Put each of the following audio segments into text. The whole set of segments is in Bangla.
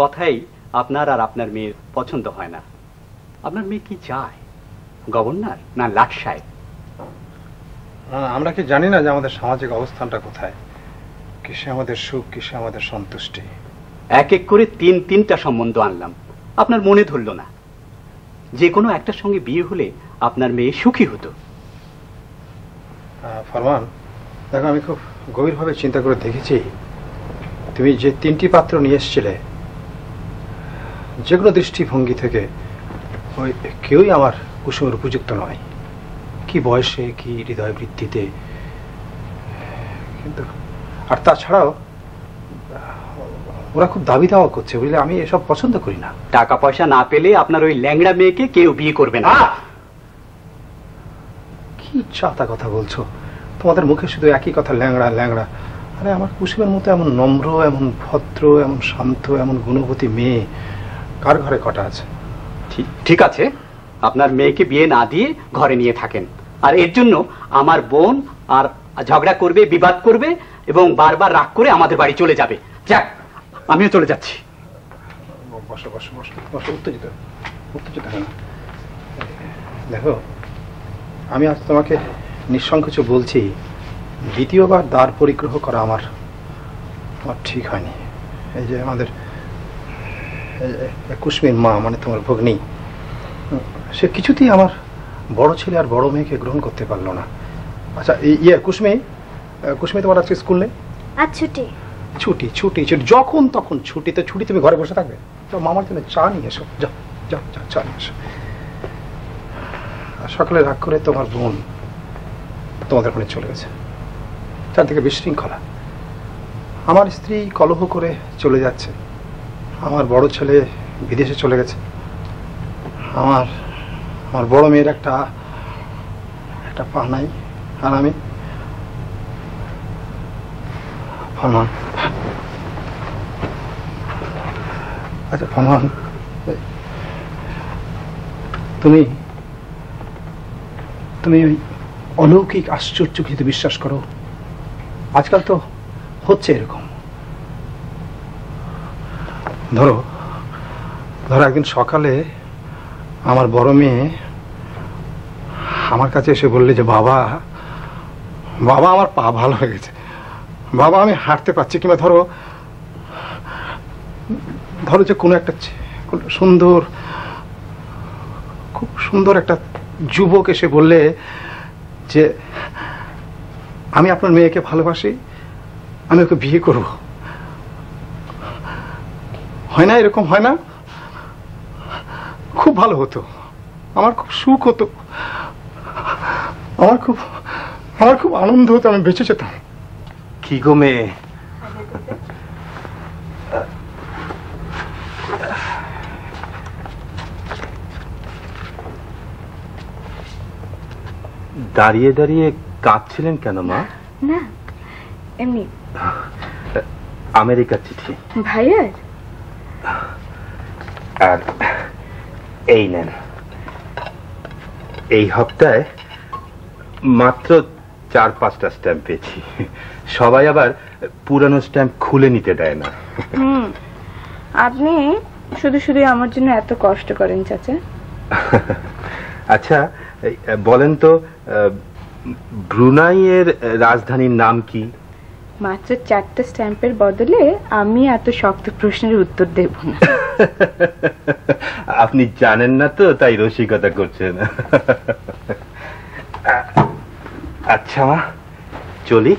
কথাই আপনার আর আপনার মেয়ের পছন্দ হয় না। আপনার মেয়ে কি চায়, গভর্নর না লাট সাহেব? আমরা কি জানি না যে আমাদের সামাজিক অবস্থানটা কোথায়? কিসে আমাদের সুখ, কিসে আমাদের সন্তুষ্টি? এক এক করে তিনটা সম্বন্ধ আনলাম, আপনার মনে ধরল না। যে কোনো একটার সঙ্গে বিয়ে হলে আপনার মেয়ে সুখী হতো। ফরমান, দেখো, আমি খুব গভীরভাবে চিন্তা করে দেখেছি, তুমি যে তিনটি পাত্র নিয়ে এসেছিলে, যে কোনো দৃষ্টিভঙ্গি থেকে ওই কেউই আমার কুসুমের উপযুক্ত নয়। কি বয়সে, কি হৃদয় বৃদ্ধিতে, কিন্তু আর তাছাড়াও ওরা খুব দাবি দাওয়া করছে, বুঝলে? আমি এসব পছন্দ করি না। টাকা পয়সা না পেলে আপনার ওই ল্যাংড়া মেয়েকে কেউ বিয়ে করবে না। কি চাতা কথা বলছো? তোমাদের মুখে শুধু একই কথা, ল্যাংড়া ল্যাংড়া। আরে আমার কুসুমের মতো এমন নম্র, এমন ভদ্র, এমন শান্ত, এমন গুণবতী মেয়ে কার ঘরে কটা আছে? ঠিক আছে, আপনার মেয়েকে বিয়ে না দিয়ে ঘরে নিয়ে থাকেন। আর এর জন্য আমার বোন আর ঝগড়া করবে, বিবাদ করবে এবং বারবার রাগ করে আমাদের বাড়ি চলে যাবে। যাক, আমিও চলে যাচ্ছি। বসো বসো বসো বসো, উত্তেজিত উত্তেজিত হয় না। দেখো, আমি আজ তোমাকে নিঃসংকোচ বলছি, দ্বিতীয়বার দ্বার পরিগ্রহ করা আমার ঠিক হয়নি। এই যে আমাদের কুসুমের মা, মানে তোমার ভগ্নী, সে কিছুতেই আমার বড় ছেলে আর বড় মেয়েকে গ্রহণ করতে পারলো না। আচ্ছা, কুসুমে তোমার আজকে স্কুল নেই? আজ ছুটি। ছুটি ছুটি ছুটি, যখন তখন ছুটি। তো ছুটি তুমি ঘরে বসে থাকবে? তো মামার জন্য চা নিয়ে এসো, যাও যাও যাও, চা নিয়ে এসো। সকালে রাগ করে তোমার বোন তোমাদের ওখানে চলে গেছে, চারদিকে বিশৃঙ্খলা। আমার স্ত্রী কলহ করে চলে যাচ্ছে, আমার বড় ছেলে বিদেশে চলে গেছে, আমার বড় মেয়ের একটা পা নাই, আর আমি ফরমান। আচ্ছা ফরমান, তুমি ওই অলৌকিক আশ্চর্য কিছু বিশ্বাস করো? আজকাল তো হচ্ছে এরকম। ধরো একদিন সকালে আমার বড় মেয়ে আমার কাছে এসে বললে যে বাবা আমার পা ভালো হয়ে গেছে, বাবা আমি হাঁটতে পারছি। কিংবা ধরো যে কোনো একটা খুব সুন্দর একটা যুবক এসে বললে যে আমি আপনার মেয়েকে ভালোবাসি, আমি ওকে বিয়ে করব। হয় না এরকম? হয় না? খুব ভালো হতো, আমার খুব সুখ হতো, আমার খুব আনন্দ হতো, আমি বেঁচে যেতাম। কি গো মেয়ে, দাঁড়িয়ে দাঁড়িয়ে কাঁদছিলেন কেন মা? না, এমনি। আমেরিকার চিঠি ভাইয়ার। আর এই নেন, এই হপ্তায় মাত্র 4-5টা স্ট্যাম্প পেয়েছি। সবাই আবার পুরানো স্ট্যাম্প খুলে নিতে দেয় না। আপনি শুধু শুধু আমার জন্য এত কষ্ট করেন চাচা। আচ্ছা বলেন তো, ব্রুনাইয়ের রাজধানীর নাম কি? মাত্র 4টা স্ট্যাম্পের বদলে আমি এত শক্ত প্রশ্নের উত্তর দেব না। আপনি জানেন না তো, তাই রসিকতা করছেন। আচ্ছা মা, চলি।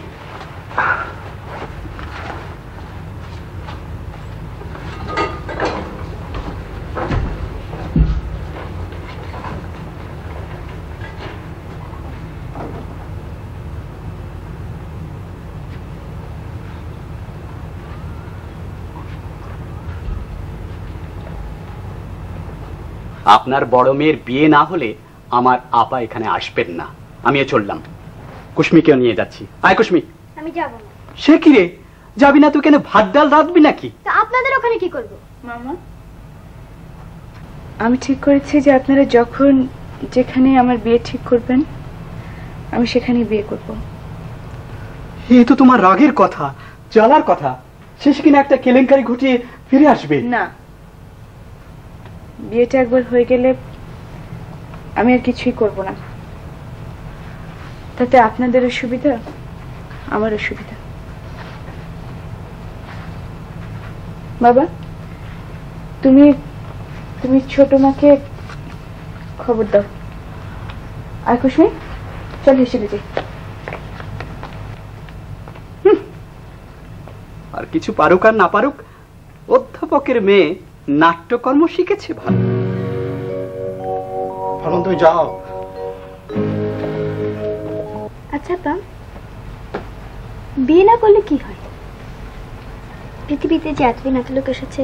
আপনার বড় মেয়ের বিয়ে না হলে আমার আপা এখানে আসবেন না। আমিও চললাম, কুসমিকেও নিয়ে যাচ্ছি। আয় কুসমি। আমি যাব না। সে কি রে, যাবি না? তুই কেন ভাত ডাল রাঁধবি নাকি? তা আপনাদের ওখানে কি করব? মামা, আমি ঠিক করেছি যে আপনারা যখন যেখানে আমার বিয়ে ঠিক করবেন আমি সেখানেই বিয়ে করব। এই তো তোমার রাগের কথা, জ্বালার কথা। শেষ কিনা একটা কেলেঙ্কারি ঘটিয়ে ফিরে আসবে? না, বিয়েটা একবার হয়ে গেলে আমি আর কিছুই করব না। তাতে আপনাদেরও সুবিধা, আমারও সুবিধা। বাবা, তুমি তুমি ছোট মাকে খবর দাও। আর খুশি চল হিসেবে যাই। আর কিছু পারুক আর না পারুক, অধ্যাপকের মেয়ে নাট্যকর্ম শিখেছে ভালো। ভালো, তুমি যাও। আচ্ছা তা বিয়ে না করলে কি হয়? পৃথিবীতে যে এতদিন এত লোক এসেছে,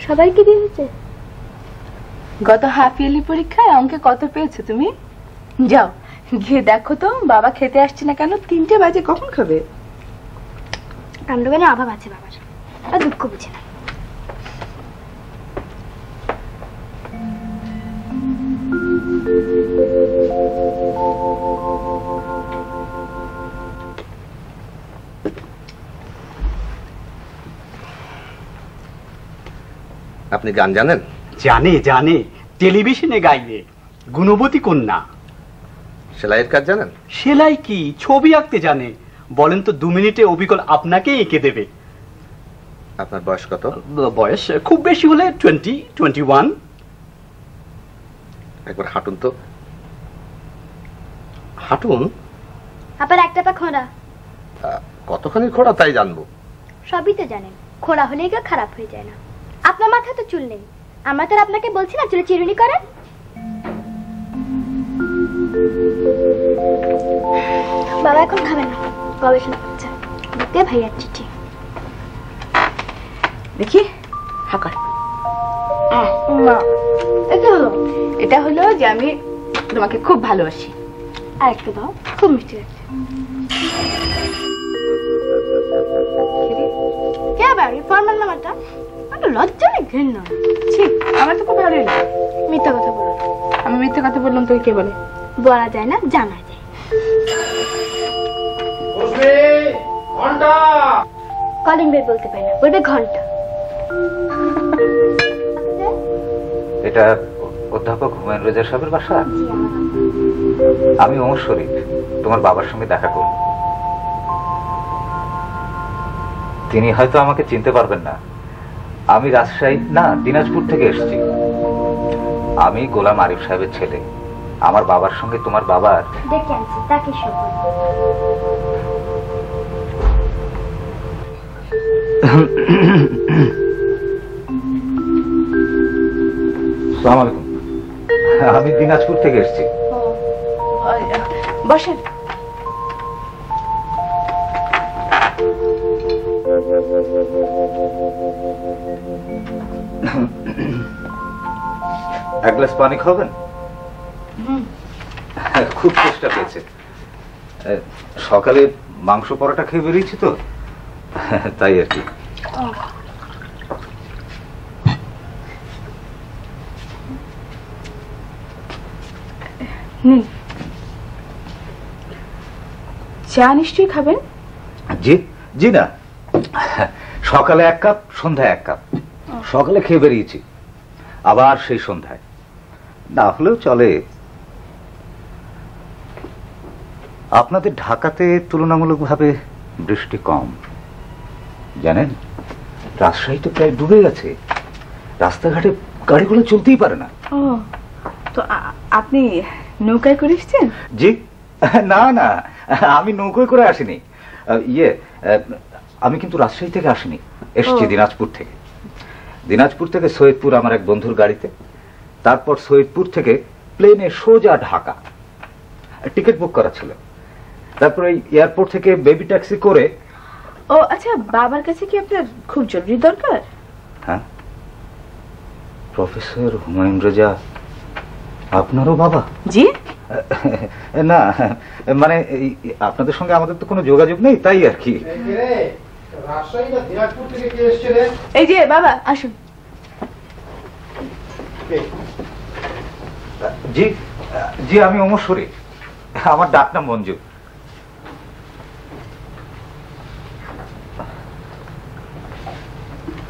সবাই কি বিয়ে হয়েছে? গত হাফ ইয়ারলি পরীক্ষায় অঙ্কে কত পেয়েছো তুমি? যাও গিয়ে দেখো তো বাবা খেতে আসছে না কেন। 3টে বাজে, কখন খাবে? কাণ্ডজ্ঞানের অভাব আছে বাবার, আর দুঃখ বুঝে না। আপনি গান জানেন? জানে জানে, টেলিভিশনে গাইবে। গুণবতী কন্যা। সেলাইয়ের কাজ জানেন? সেলাই কি, ছবি আঁকতে জানে। বলেন তো 2 মিনিটে অবিকল আপনাকে এঁকে দেবে। আপনার বয়স কত? বয়স খুব বেশি হলে 20-21। একবার হাঁটুন তো, হাঁটুন। আবার একটা পা খোঁড়া। কতখানি খোঁড়া তাই জানবো। সবই তো জানেন, খোঁড়া হলেই কেউ খারাপ হয়ে যায় না। আপনার মাথায় তো চুল নেই, আমরা তো আপনাকে বলছি না চুলে চিরুনি করেন। বাবা এখন খাবে না, গবেষণা করছে। দেখতে ভাইয়ার চিঠি দেখি হাকার। এটা হলো যে আমি তোমাকে খুব ভালোবাসি। আর একটু দাও, খুব মিষ্টি লাগছে। কে আবার ফর্মাল নামাটা? লজ্জা নেই, ঘৃণা। ঠিক, আমার তো খুব ভালোই লাগে। মিথ্যা কথা বলো। আমি মিথ্যে কথা বললাম তোকে কে বলে? বলা যায় না, জানা যায়। কলিং বেল বলতে পারি না, বলবে ঘন্টা। এটা অধ্যাপক হুমায়ুন রেজা সাহেবের বাসা? আমি ওমর শরীফ, তোমার বাবার সঙ্গে দেখা করব। তিনি হয়তো আমাকে চিনতে পারবেন না। আমি রাজশাহী না দিনাজপুর থেকে এসেছি। আমি গোলাম আরিফ সাহেবের ছেলে। আমার বাবার সঙ্গে তোমার বাবার ডেকে আনছি, তাকে সব আসসালামু আলাইকুম। আমি দিনাজপুর থেকে এসেছি। বসেন। এক গ্লাস পানি খাবেন? খুব চেষ্টা পেয়েছে। সকালে মাংস পরোটা খেয়ে বেরিয়েছি তো, তাই আর কি। চা নিশ্চয়ই খাবেন? জি জি না, সকালে 1 কাপ, সন্ধ্যায় 1 কাপ। সকালে খেয়ে বেরিয়েছি, আবার সেই সন্ধ্যায়। না হলেও চলে। আপনাদের ঢাকাতে তুলনামূলকভাবে বৃষ্টি কম জানেন। রাজশাহী তো প্রায় ডুবে গেছে, রাস্তাঘাটে গাড়িগুলো চলতেই পারে না। ও, তো আপনি নৌকায় করে এসেছেন? জি না না, আমি নৌকোয় করে আসিনি। আমি কিন্তু রাজশাহী থেকে আসিনি, এসেছি দিনাজপুর থেকে। দিনাজপুর থেকে সৈয়দপুর আমার এক বন্ধুর গাড়িতে, তারপর সৈয়দপুর থেকে প্লেনে সোজা ঢাকা। টিকিট বুক করা ছিল। তারপর এই এয়ারপোর্ট থেকে বেবি ট্যাক্সি করে। ও আচ্ছা, বাবার কাছে কি আপনার খুব জরুরি দরকার? হ্যাঁ, প্রফেসর হুমায়ুন রেজা আপনারও বাবা? জি না, মানে আপনাদের সঙ্গে আমাদের তো কোনো যোগাযোগ নেই, তাই আর কি। এই যে বাবা আসুন। জি জি, আমি ওমর শরীফ, আমার ডাক নাম মঞ্জু।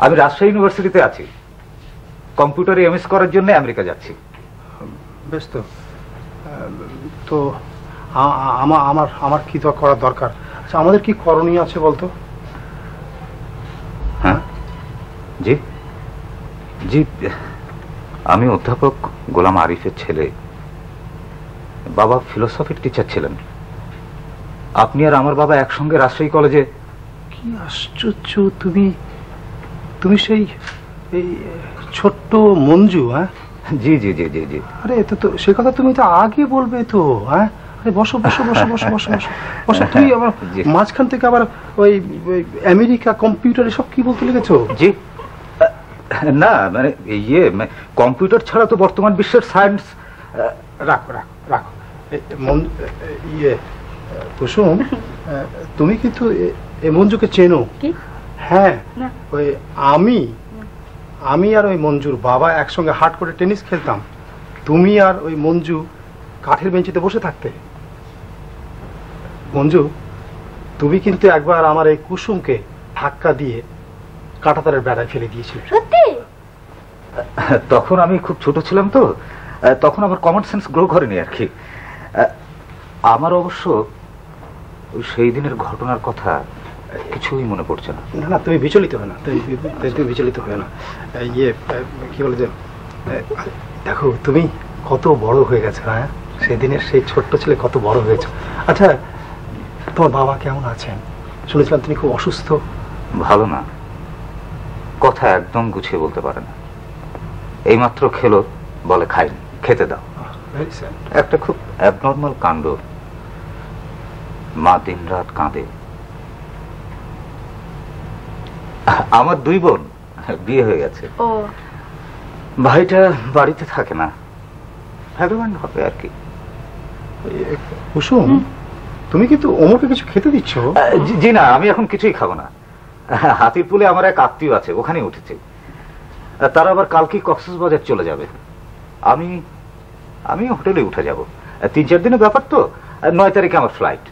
আমি রাজশাহী ইউনিভার্সিটিতে আছি, কম্পিউটারে এমএস করার জন্য আমেরিকা যাচ্ছি। বেশ তো। তো আমার আমার কি করার দরকার? আচ্ছা, আমাদের কি করণীয় আছে বলতো? হ্যাঁ, জি জি, আমি অধ্যাপক গোলাম আরিফের ছেলে। বাবা ফিলোসফির টিচার ছিলেন। আপনি আর আমার বাবা একসঙ্গে রাজশাহী কলেজে। কি আশ্চর্য! তুমি তুমি সেই এই ছোট্ট মঞ্জু? হ্যাঁ, জি জি জি জি জি। আরে তো সে কথা তুমি তো আগে বলবে তো। হ্যাঁ, আরে বসো বসো বসো বসো বসো বসো বসো। তুমি আবার মাঝখান থেকে আবার ওই আমেরিকা কম্পিউটার এসব কি বলতে লেগেছো? জি না, মানে ইয়ে, কম্পিউটার ছাড়া তো বর্তমান বিশ্বের সায়েন্স। রাখো রাখো রাখো। ইয়ে কুসুম, তুমি কিন্তু এই মঞ্জুকে চেনো? হ্যাঁ, ওই আমি আর ওই মঞ্জুর বাবা একসঙ্গে হাট করে টেনিস খেলতাম। তুমি আর ওই মঞ্জু কাঠের বেঞ্চিতে বসে থাকতে। মঞ্জু, তুমি কিন্তু একবার আমার এই কুসুমকে ধাক্কা দিয়ে কাঁটাতারের বেড়ায় ফেলে দিয়েছিলে। সত্যি? তখন আমি খুব ছোট ছিলাম তো, তখন আমার কমন সেন্স গ্রো করেনি আর কি। আমার অবশ্য সেই দিনের ঘটনার কথা কিছুই মনে পড়ছে না। না না, তুমি বিচলিত হয় না, তুমি বিচলিত হয় না। ইয়ে কি বলে যে, দেখো তুমি কত বড় হয়ে গেছো। হ্যাঁ, সেদিনের সেই ছোট্ট ছেলে কত বড় হয়েছে। আচ্ছা, তোমার বাবা কেমন আছেন? শুনেছিলাম তিনি খুব অসুস্থ। ভালো না, কথা একদম গুছিয়ে বলতে পারে না। এইমাত্র খেলো, বলে খাইনি, খেতে দাও। একটা খুব অ্যাবনর্মাল কাণ্ড। মা দিন রাত কাঁদে। আমার 2 বোন, বিয়ে হয়ে গেছে। ভাইটা বাড়িতে থাকে না, ভগবান হবে আর কি। কুসুম, তুমি কিন্তু ওমরকে কিছু খেতে দিচ্ছ? জি না, আমি এখন কিছুই খাবো না। হাতিরপুলে আমার এক আত্মীয় আছে, ওখানে উঠেছে। তারা আবার কালকে কক্সবাজার চলে যাবে। আমি হোটেলে উঠে যাব। 3-4 দিনের ব্যাপার তো। 9 তারিখে আমার ফ্লাইট।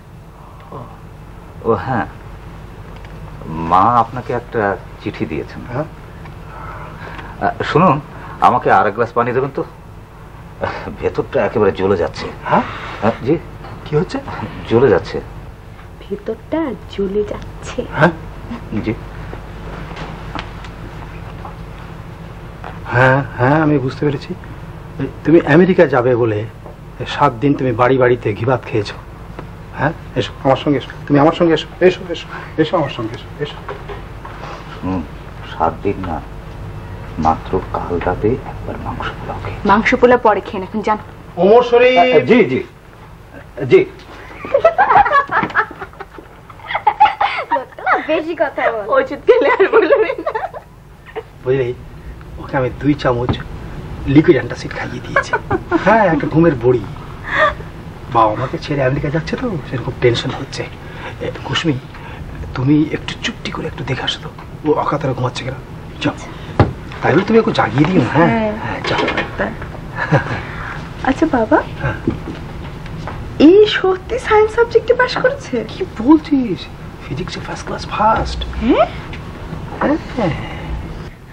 ও হ্যাঁ, মা আপনাকে একটা চিঠি দিয়েছেন। শুনুন, আমাকে আর এক গ্লাস পানি দেবেন তো। ভেতরটা একেবারে জ্বলে যাচ্ছে। হ্যাঁ জি। কি হচ্ছে? জ্বলে যাচ্ছে। ভেতরটা জ্বলে যাচ্ছে? হ্যাঁ জি। হ্যাঁ হ্যাঁ, আমি বুঝতে পেরেছি। তুমি আমেরিকা যাবে বলে 7 দিন তুমি বাড়িতে ঘিভাত খেয়েছো। হ্যাঁ, এসো আমার সঙ্গে, এসো তুমি আমার সঙ্গে, এসো এসো এসো এসো আমার সঙ্গে, এসো এসো। 7 দিন না, মাত্র কাল রাতে একবার মাংস পোলাও খেয়ে। মাংস পোলাও পরে খেয়ে এখন জান। ওমর শরীফ। জি জি জি। বেশি কথা বল। ওষুধ খেলে আর বলবে না। বুঝলি, ওকে আমি 2 চামচ লিকুইড অ্যান্টাসিড খাইয়ে দিয়েছি। হ্যাঁ, একটা ঘুমের বড়ি। বাবা আমাকে ছেড়ে আমেরিকা যাচ্ছে তো, সেরকম টেনশন হচ্ছে। কুসুমি, তুমি একটু চুপটি করে একটু দেখে আসো তো, ও অকাতরে ঘুমাচ্ছে কিনা। যাও, তাই বলে তুমি ওকে জাগিয়ে দিও। হ্যাঁ হ্যাঁ, যাও। আচ্ছা বাবা, এই সত্যি সায়েন্স সাবজেক্টে পাস করেছে? কি বলছিস? ফিজিক্সে ফার্স্ট ক্লাস ফার্স্ট। হ্যাঁ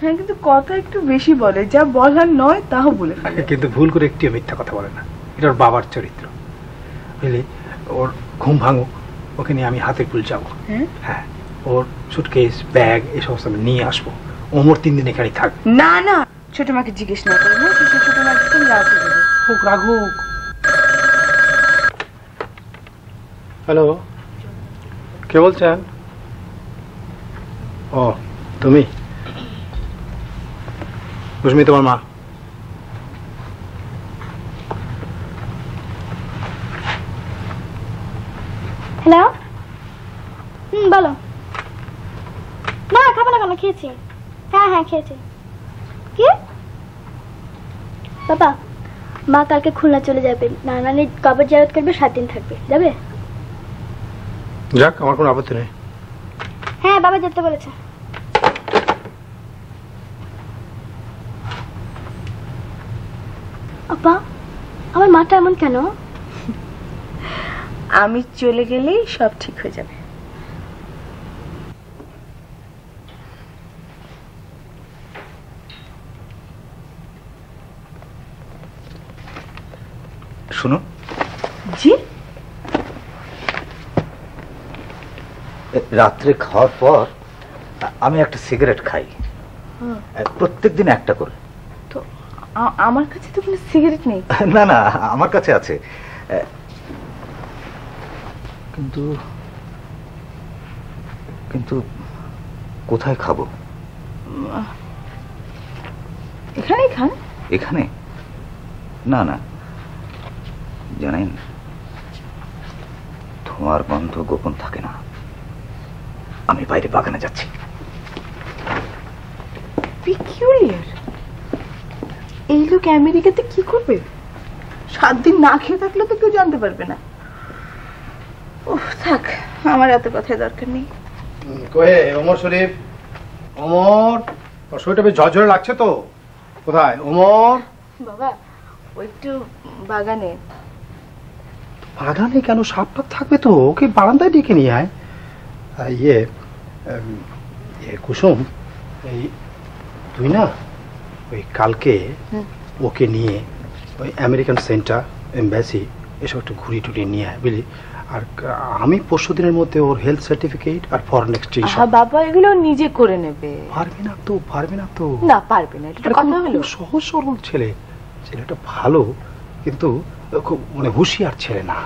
হ্যাঁ, কিন্তু কথা একটু বেশি বলে, যা বলার নয় তাও বলে ফেলে। কিন্তু ভুল করে একটিও মিথ্যা কথা বলে না। এটা ওর বাবার চরিত্র। বুঝলি, ওর ঘুম ভাঙুক, ওকে নিয়ে আমি হাতিরপুল যাবো। হ্যাঁ, ওর সুটকেস ব্যাগ এই সমস্ত আমি নিয়ে আসবো। ওমর 3 দিন এখানেই থাকবে। না না, ছোট মাকে জিজ্ঞেস না করে না, ছোট মাকে তুমি রাখো দেবে। হোক, রাখুক। হ্যালো, কে বলছেন? ও তুমি? কুসুমি তোমার মা। হ্যালো, বলো। না খাবো না, কেন? খেয়েছি। হ্যাঁ হ্যাঁ খেয়েছি। কি বাবা, মা কালকে খুলনা চলে যাবে, নানানির কবর জিয়ারত করবে, 7 দিন থাকবে। যাবে? যাক, আমার কোনো আপত্তি নেই। হ্যাঁ, বাবা যেতে বলেছে। আপা, আমার মাটা এমন কেন? আমি চলে গেলেই সব ঠিক হয়ে যাবে। শুনুন, জি? রাত্রে খাওয়ার পর আমি একটা সিগারেট খাই, প্রত্যেকদিন একটা করে। তো আমার কাছে তো কোনো সিগারেট নেই। না না, আমার কাছে আছে, কিন্তু কিন্তু কোথায় খাবো? এখানেই খান। এখানে? না না, জানেন তোমার গন্ধ গোপন থাকে না। আমি বাইরে বাগানে যাচ্ছি। পিকিউলিয়ার। এই লোক আমেরিকাতে কি করবে? 7 দিন না খেয়ে থাকলে তো কেউ জানতে পারবে না। উফ, থাক, আমার এত কথার দরকার নেই। কয়ে ওমর শরীফ, ওমর, তোর শরীরটা বেশ ঝরঝরে লাগছে তো। কোথায় ওমর? বাবা, ওই একটু বাগানে। বাগানে কেন? সাপটা থাকবে তো, ওকে বারান্দায় ডেকে নিয়ে আয়। ইয়ে কুসুম, এই তুই না ওই কালকে ওকে নিয়ে ওই আমেরিকান সেন্টার, এম্বাসি এসব একটু ঘুরিয়ে টুরিয়ে নিয়ে আয়, বুঝলি? আর আমি 20 দিনের মধ্যে ওর হেলথ সার্টিফিকেট আর ফরেন এক্সচেঞ্জ। বাবা, এগুলো নিজে করে নেবে। পারবে না তো, পারবে না তো। না, পারবে না, এটা কথা হলো। সহজ সরল ছেলে, ছেলেটা ভালো, কিন্তু খুব মানে হুঁশিয়ার ছেলে না,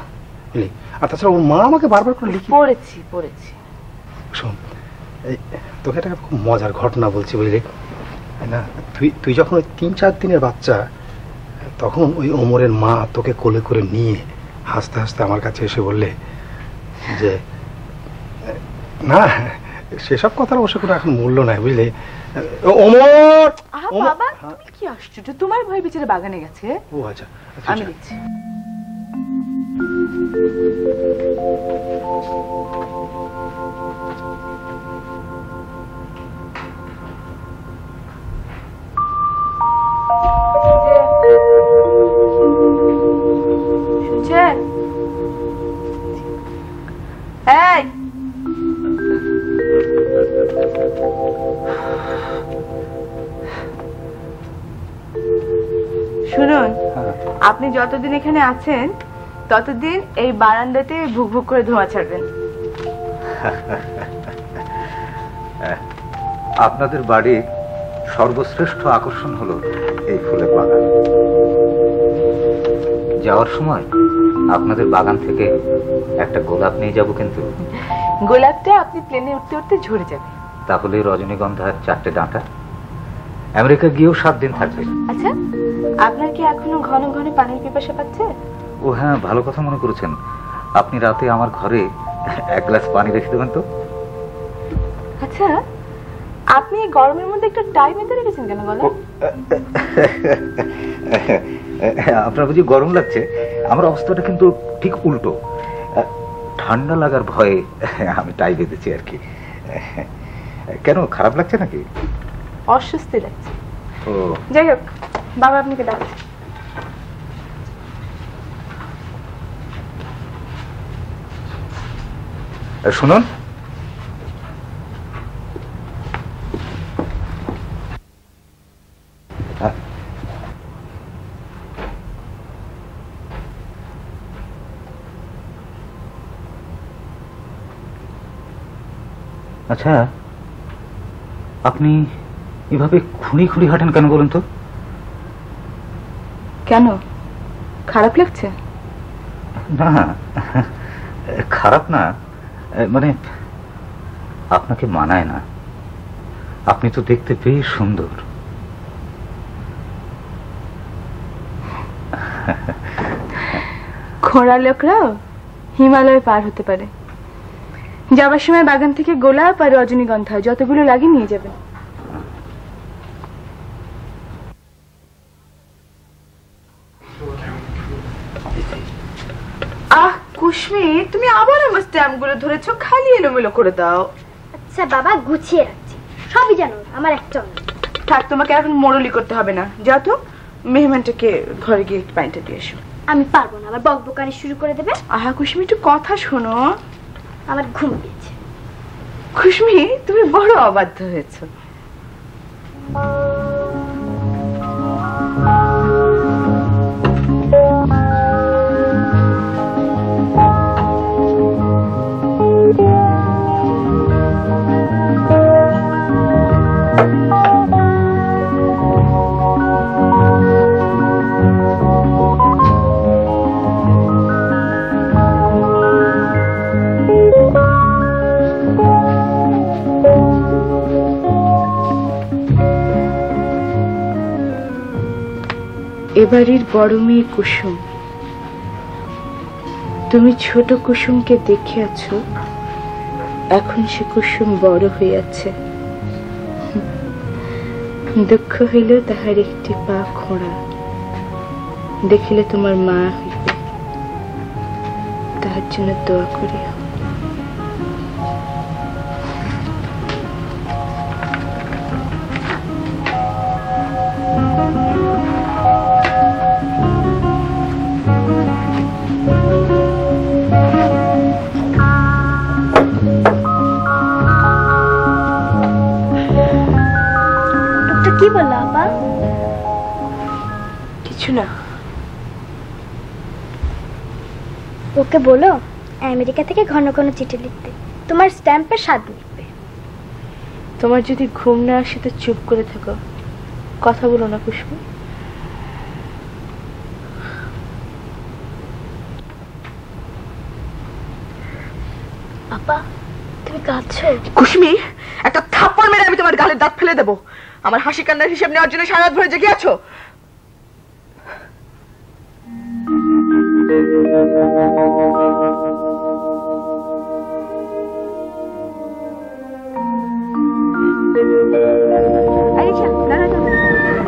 বুঝলি? আর তাছাড়া ওর মা আমাকে বারবার করে লিখে পড়েছি। শোন, এই তোকে একটা খুব মজার ঘটনা বলছি, বুঝলি না? তুই যখন ওই 3-4 দিনের বাচ্চা, তখন ওই ওমরের মা তোকে কোলে করে নিয়ে হাসতে হাসতে আমার কাছে এসে বললে যে না, সেসব কথার অবশ্য কোনো এখন মূল্য নাই, বুঝলে? ওমর! বাবা, তুমি কি আশ্চর্য, তোমার ভয় বেচারে বাগানে গেছে। ও আচ্ছা, আমি দেখছি। শুনছেন? এই, শুনুন, আপনি যতদিন এখানে আছেন ততদিন এই বারান্দাতে ভুক ভুক করে ধোঁয়া ছাড়বেন। আপনাদের বাড়ির সর্বশ্রেষ্ঠ আকর্ষণ হলো এই ফুলের বাগান। যাওয়ার সময় আপনাদের বাগান থেকে একটা গোলাপ নিয়ে যাব, কিন্তু গোলাপটা আপনি প্লেনে উঠতে উঠতে ঝরে যাবে। তাহলে রজনীগন্ধার 4টে ডাঁটা। আমেরিকা গিয়েও 7 দিন থাকবে। আচ্ছা, আপনার কি এখনো ঘন ঘন পানির পিপাসা পাচ্ছে? ও হ্যাঁ, ভালো কথা মনে করেছেন। আপনি রাতে আমার ঘরে 1 গ্লাস পানি রেখে দেবেন তো। আচ্ছা, আপনি এই গরমের মধ্যে একটু টাই বেঁধে রেখেছেন কেন গলা? আপনার বুঝি গরম লাগছে? আমার অবস্থাটা কিন্তু ঠিক উল্টো। ঠান্ডা লাগার ভয়ে আমি টাই বেঁধেছি আর কি। কেন, খারাপ লাগছে নাকি? অস্বস্তি লাগছে। ও যাই হোক, বাবা আপনাকে ডাকছে। শুনুন, আচ্ছা, আপনি এভাবে খুঁড়ি খুঁড়ি হাঁটেন কেন বলুন তো? কেন, খারাপ লাগছে? না, খারাপ না, মানে আপনাকে মানায় না। আপনি তো দেখতে বেশ সুন্দর। খোঁড়া লোকরাও হিমালয় পার হতে পারে। যাবার সময় বাগান থেকে গোলাপ আর রজনীগন্ধা যতগুলো লাগে নিয়ে যাবেন। আহ কুশ্মী, তুমি আবার আমার স্ট্যাম্পগুলো ধরেছো, খালি এলোমেলো করে দাও। আচ্ছা বাবা, গুছিয়ে রাখছি, সবই জানো, আমার একটা নয়। থাক, তোমাকে এখন মোড়লি করতে হবে না। যাও তো, মেহমানটাকে ঘরে গিয়ে একটু পানিটা দিয়ে এসো। আমি পারবো না, আবার বকবকানি শুরু করে দেবে। আহা কুশ্মী, একটু কথা শোনো। আমার ঘুম পেয়েছে। কুশ্মী, তুমি বড় অবাধ্য হয়েছো। বাড়ির বড় মেয়ে কুসুম, তুমি ছোট কুসুমকে দেখে আছো, এখন সে কুসুম বড় হইয়াছে। দুঃখ হইল তাহার একটি পা খোঁড়া, দেখিলে তোমার মা হইবে, তাহার জন্য দোয়া করিও। কি বললো আপা? কিছু না। ওকে বলো আমেরিকা থেকে ঘন ঘন চিঠি লিখতে, তোমার স্ট্যাম্পের স্বাদ লিখবে। তোমার যদি ঘুম না আসে তো চুপ করে থাকো, কথা বলো না কুসুম। আপা তুমি কাঁদছো? কুসুমি, একটা থাপ্পড় মেরে আমি তোমার গালের দাঁত ফেলে দেবো। আমার হাসি কান্নার হিসেব নেওয়ার জন্য সারা রাত ভরে জেগে আছো।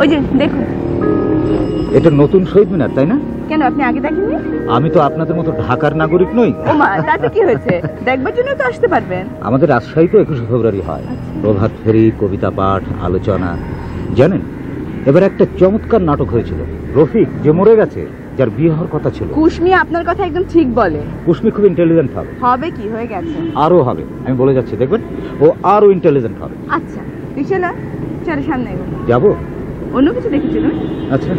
ওই যে দেখুন, এটা নতুন শহীদ মিনার, তাই না? কেন আপনি আগে দেখেননি? আমি তো আপনাদের মতো ঢাকার নাগরিক নই। ও মা, তাতে কি হয়েছে? দেখবার জন্য তো আসতে পারবেন। আমাদের রাজশাহী তো 21শে ফেব্রুয়ারি হয়, প্রভাত ফেরি, কবিতা পাঠ, আলোচনা। জানেন, এবার একটা চমৎকার নাটক হয়েছিল, রফিক যে মরে গেছে, যার বিয়ে হওয়ার কথা ছিল। কুসমি আপনার কথা একদম ঠিক বলে। কুসমি খুব ইন্টেলিজেন্ট হবে। হবে কি, হয়ে গেছে। আরো হবে, আমি বলে যাচ্ছি, দেখবেন ও আরো ইন্টেলিজেন্ট হবে। আচ্ছা বিশালা, চলো সামনে এগোবো। যাবো? অন্য কিছু দেখেছিল? আচ্ছা।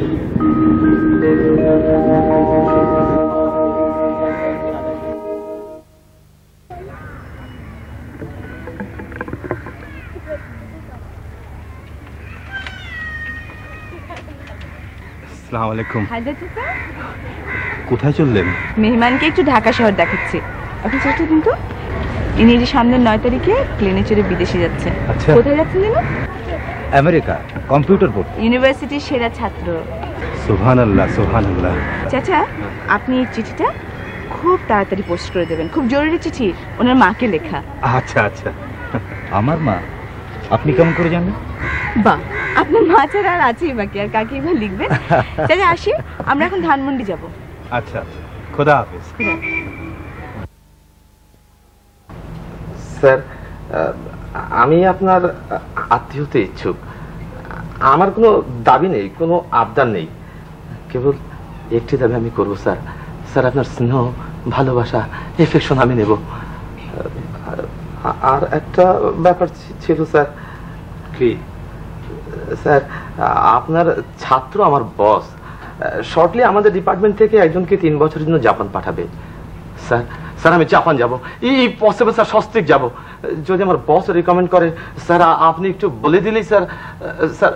আসসালামু আলাইকুম। হায়দার চাচা, কোথায় চললেন? মেহমানকে একটু ঢাকা শহর দেখাচ্ছি। আপনি চাচা কিন্তু ইনি যে সামনের 9 তারিখে প্লেনে চড়ে বিদেশে যাচ্ছে। আচ্ছা। কোথায় যাচ্ছেন যেন? আমেরিকা, কম্পিউটার পড়তে। ইউনিভার্সিটির সেরা ছাত্র। সুবহানাল্লাহ, সুবহানাল্লাহ। চাচা, আপনি এই চিঠিটা খুব তাড়াতাড়ি পোস্ট করে দেবেন, খুব জরুরি চিঠি, ওনার মাকে লেখা। আচ্ছা আচ্ছা। আমার মা? আপনি কেমন করে জানেন? বাহ, আপনার মা ছাড়া আর আছেই বাকি, আর কাকে এবার লিখবেন? চাচা আসি, আমরা এখন ধানমন্ডি যাব। আচ্ছা আচ্ছা, খোদা হাফেজ। স্যার, আমি আপনার আত্মীয়তে ইচ্ছুক। আমার কোনো দাবি নেই, কোনো আবদার নেই, কেবল একটি দাবি আমি করবো স্যার। স্যার, আপনার স্নেহ, ভালোবাসা, এফেকশন আমি নেব। আর একটা ব্যাপার ছিল স্যার। কি? স্যার, আপনার ছাত্র আমার বস শর্টলি আমাদের ডিপার্টমেন্ট থেকে একজনকে 3 বছরের জন্য জাপান পাঠাবে। স্যার, স্যার আমি জাপান যাব, এই পসিবল স্যার, সস্ত্রীক যাব। যদি আমার বস রিকমেন্ড করে স্যার, আপনি একটু বলে দিলেই স্যার। স্যার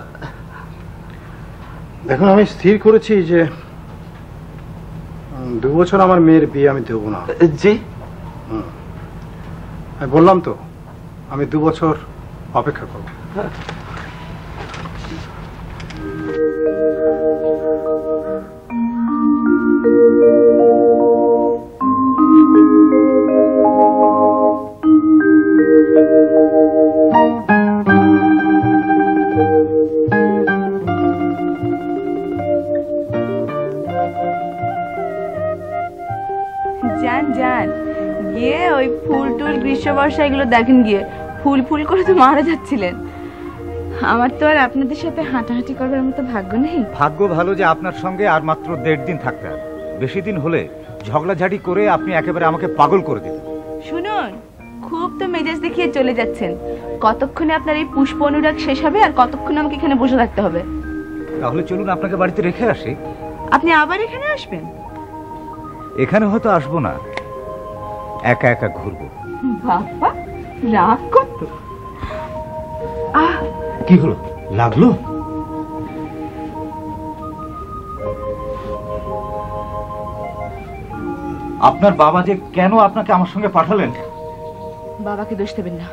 দেখুন, আমি স্থির করেছি যে 2 বছর আমার মেয়ের বিয়ে আমি দেবো না। জি, আমি বললাম তো, আমি 2 বছর অপেক্ষা করব। যান যান, গিয়ে ওই ফুল টুল গ্রীষ্ম বর্ষা এগুলো দেখেন, গিয়ে ফুল ফুল করে তো মারা যাচ্ছিলেন। আমার তো আর আপনাদের সাথে হাঁটাহাঁটি করার মতো ভাগ্য নেই। ভাগ্য ভালো যে আপনার সঙ্গে আর মাত্র 1.5 দিন থাকতে হবে। বেশি দিন হলে ঝগড়াঝাটি করে আপনি একেবারে আমাকে পাগল করে দেবেন। শুনুন, খুব তো মেজাজ দেখিয়ে চলে যাচ্ছেন। কতক্ষণে আপনার এই পুষ্প অনুরাগ শেষ হবে, আর কতক্ষণে আমাকে এখানে বসে থাকতে হবে? তাহলে চলুন আপনাকে বাড়িতে রেখে আসি। আপনি আবার এখানে আসবেন? এখানে হয়তো আসবো না, একা একা ঘুরবো। বাবা, রাগ করতো। কি হলো, লাগলো? আপনার বাবা যে কেন আপনাকে আমার সঙ্গে পাঠালেন? বাবাকে দোষ দেবেন না।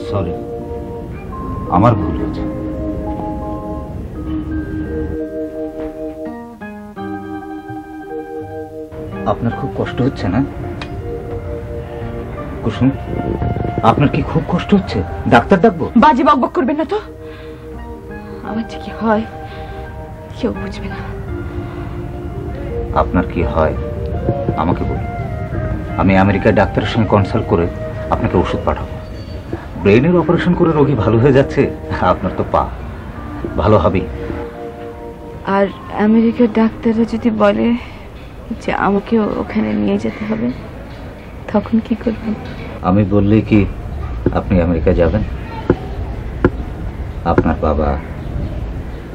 সরি, আমার ভুল হয়েছে। আপনার খুব কষ্ট হচ্ছে না কুসুম? আপনার কি খুব কষ্ট হচ্ছে? ডাক্তার ডাকবো? বাজে বকবক করবেন না তো, আমার যে কি হয় কেউ বুঝবে না। আপনার কি হয় আমাকে বলুন, আমি আমেরিকায় ডাক্তারের সঙ্গে কনসাল্ট করে আপনাকে ওষুধ পাঠাবো। ব্রেনের অপারেশন করে রোগী ভালো হয়ে যাচ্ছে, আপনার তো পা ভালো হবে। আর আমেরিকার ডাক্তাররা যদি বলে যে আমাকে ওখানে নিয়ে যেতে হবে, তখন কি করবেন? আমি বললেই কি আপনি আমেরিকা যাবেন? আপনার বাবা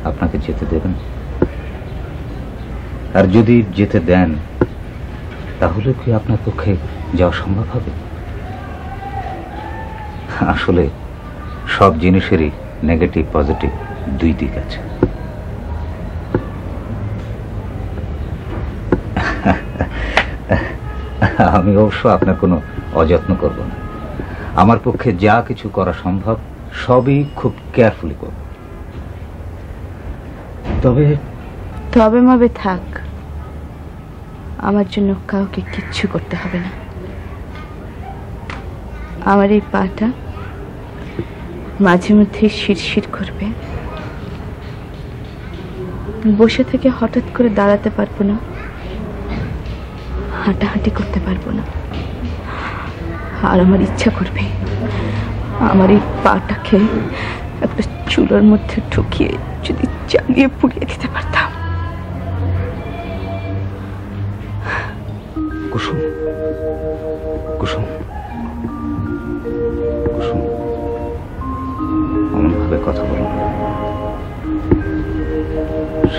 আপনাকে যেতে দেবেন? আর যদি যেতে দেন তাহলে কি আপনার পক্ষে যাওয়া সম্ভব হবে? আসলে সব জিনিসেরই নেগেটিভ পজিটিভ দুই দিক আছে। আমি অবশ্য আপনার কোনো অযত্ন করব না। আমার পক্ষে যা কিছু করা সম্ভব সবই খুব কেয়ারফুলি করব। তবে মাবে থাক, আমার জন্য কাউকে কিচ্ছু করতে হবে না। আমার এই পাটা মাঝে মধ্যে শিরশির করবে, বসে থেকে হঠাৎ করে দাঁড়াতে পারবো না, হাঁটাহাঁটি করতে পারবো না। আর আমার ইচ্ছা করবে আমার এই পাটাকে একটা চুলোর মধ্যে ঢুকিয়ে যদি জ্বালিয়ে পুড়িয়ে দিতে পারতাম। কুসুম, কুসুম, কুসুম, এমন ভাবে কথা বলো না,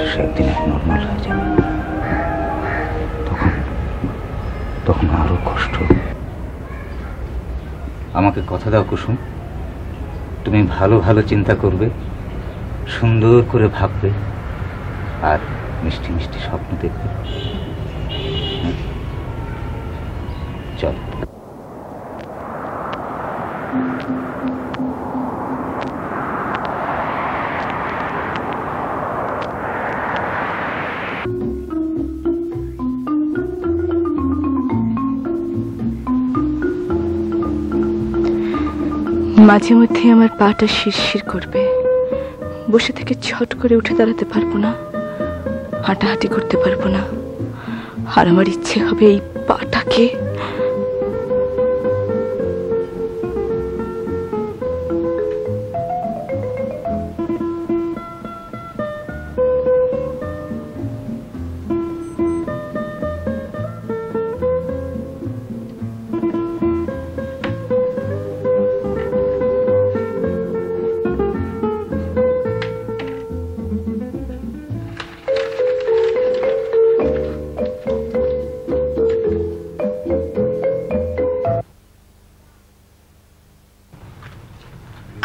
সে একদিন নর্মাল হয়ে যাবে, তখন আরো কষ্ট। আমাকে কথা দাও কুসুম, তুমি ভালো ভালো চিন্তা করবে, সুন্দর করে ভাববে, আর মিষ্টি মিষ্টি স্বপ্ন দেখবে। চল। মাঝে মধ্যে আমার পাটা শিরশির করবে, বসে থেকে ছট করে উঠে দাঁড়াতে পারবো না, হাঁটাহাঁটি করতে পারবো না। আর আমার ইচ্ছে হবে এই পাটাকে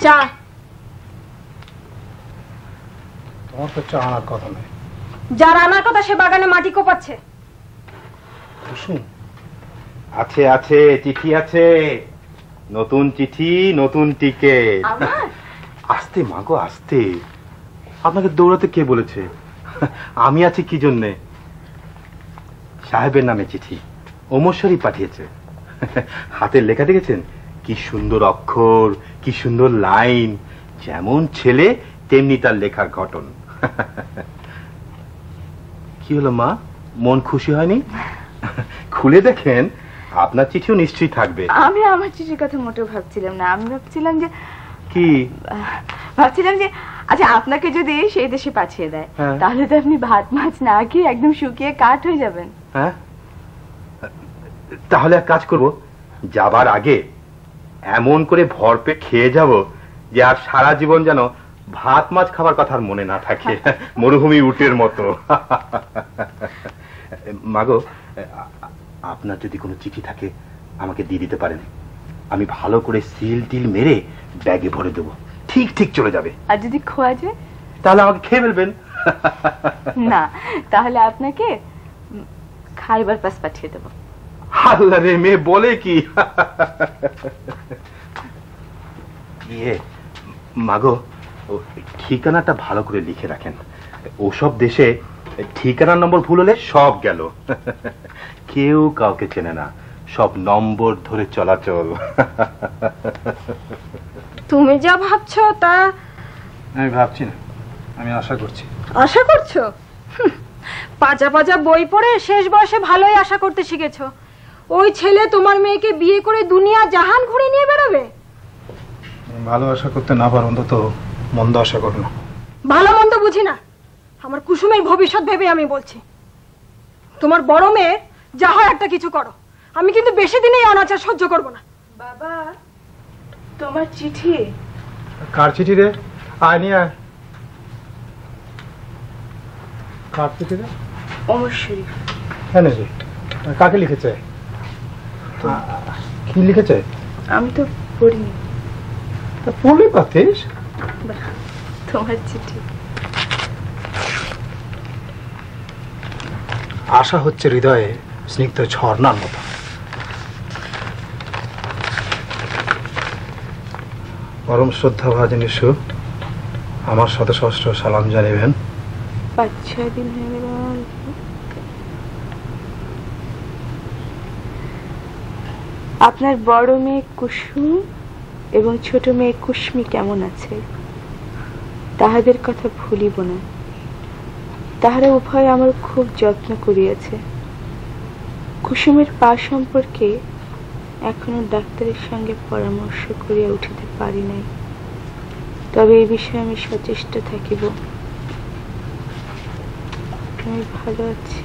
চা। তোমার তো চা আনার কথা নয়। যার আনার কথা সে বাগানে মাটি কোপাচ্ছে। কুসুম, আছে আছে, চিঠি আছে, নতুন চিঠি, নতুন টিকেট। আস্তে মাগো আস্তে, আপনাকে দৌড়াতে কে বলেছে? আমি আছি কি জন্যে? সাহেবের নামে চিঠি, ওমর পাঠিয়েছে। হাতের লেখা দেখেছেন? কি সুন্দর অক্ষর, কি সুন্দর লাইন, যেমন ছেলে তেমনি তার লেখার গঠন। কি হলো মা, মন খুশি হয়নি? খুলে দেখেন, আপনার চিঠিও নিশ্চয়ই থাকবে। আমি আমার চিঠির কথা মোটেও ভাবছিলাম না। আমি ভাবছিলাম যে আচ্ছা, আপনাকে যদি সেই দেশে পাঠিয়ে দেয়, তাহলে তো আপনি ভাত মাছ না খেয়ে একদম শুকিয়ে কাঠ হয়ে যাবেন। হ্যাঁ, তাহলে এক কাজ করব, যাবার আগে এমন করে ভরপেট খেয়ে যাব যে আর সারা জীবন যেন ভাত মাছ খাবার কথা মনে না থাকে, মরুভূমি উটের মতো। মাগো, আপনার যদি কোনো চিঠি থাকে আমাকে দিয়ে দিতে পারেন, আমি ভালো করে সিল টিল মেরে ব্যাগে ভরে দেবো, ঠিক ঠিক চলে যাবে। আর যদি খোয়া যায় তাহলে আমাকে খেয়ে ফেলবেন। না, তাহলে আপনাকে খাইবার পাস পাঠিয়ে দেবো। আল্লাহ রে, মেয়ে বলে কি? ইয়ে মাগো, ঠিকানাটা ভালো করে লিখে রাখেন। ওসব দেশে ঠিকানার নম্বর ভুল হলে সব গেল। কেউ কাউকে চেনে না, সব নম্বর ধরে চলাচল। তুমি যা ভাবছো তা আমি ভাবছি না, আমি আশা করছি। আশা করছো? পাজা পাজা বই পড়ে শেষ বয়সে ভালোই আশা করতে শিখেছো। ওই ছেলে তোমার মেয়েকে বিয়ে করে দুনিয়া জাহান ঘুরে নিয়ে বেরোবে? ভালো আশা করতে না পারো, অন্তত মন্দ আশা করো না। ভালো মন্দ বুঝি না, আমার কুসুমের ভবিষ্যৎ ভেবে আমি বলছি। তোমার বড় মেয়ে যা হয় একটা কিছু করো, আমি কিন্তু বেশি দিন এই অনাচার সহ্য করবো না। বাবা, তোমার চিঠি। কার চিঠি রে? আয় নিয়ে আয়। কার চিঠি রে? ওমর শরীফ। হ্যাঁ নাকি? কাকে লিখেছে? কি লিখেছে? আমি তো পড়িনি। তা পড়লে পাতিস। তোমার চিঠি। আশা হচ্ছে হৃদয়ে স্নিগ্ধ ঝর্ণার মতো। পরম শ্রদ্ধা ভাজন ইসু, আমার শত সহস্র সালাম জানিবেন। 5-6 দিন হয়ে গেল। আপনার বড় মেয়ে কুসুম এবং ছোট মেয়ে কুসমি কেমন আছে? তাহাদের কথা ভুলিব না। তাহারা উভয় আমার খুব যত্ন করিয়াছে। কুসুমের পা সম্পর্কে এখনো ডাক্তারের সঙ্গে পরামর্শ করিয়া উঠিতে পারি নাই, তবে এই বিষয়ে আমি সচেষ্ট থাকিব। আমি ভালো আছি।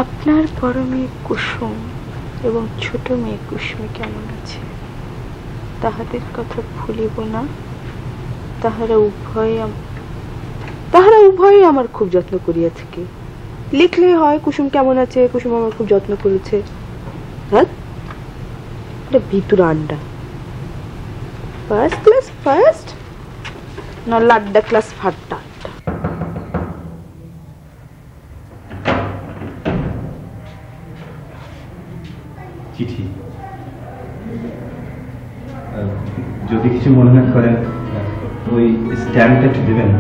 আপনার বড় মেয়ে কুসুম এবং ছোট মেয়ে কুসুমি কেমন আছে? তাহাদের কথা ভুলিব না। তাহারা উভয়ই আমার খুব যত্ন করিয়া থাকে। লিখলে হয় কুসুম কেমন আছে, কুসুম আমার খুব যত্ন করেছে। হ্যাঁ, এটা ভিতর আন্ডা। ফার্স্ট ক্লাস ফার্স্ট, না লাড্ডা ক্লাস ফাট্টা। চিঠি, যদি কিছু মনে না করেন ওই স্ট্যাম্পটা একটু দেবেন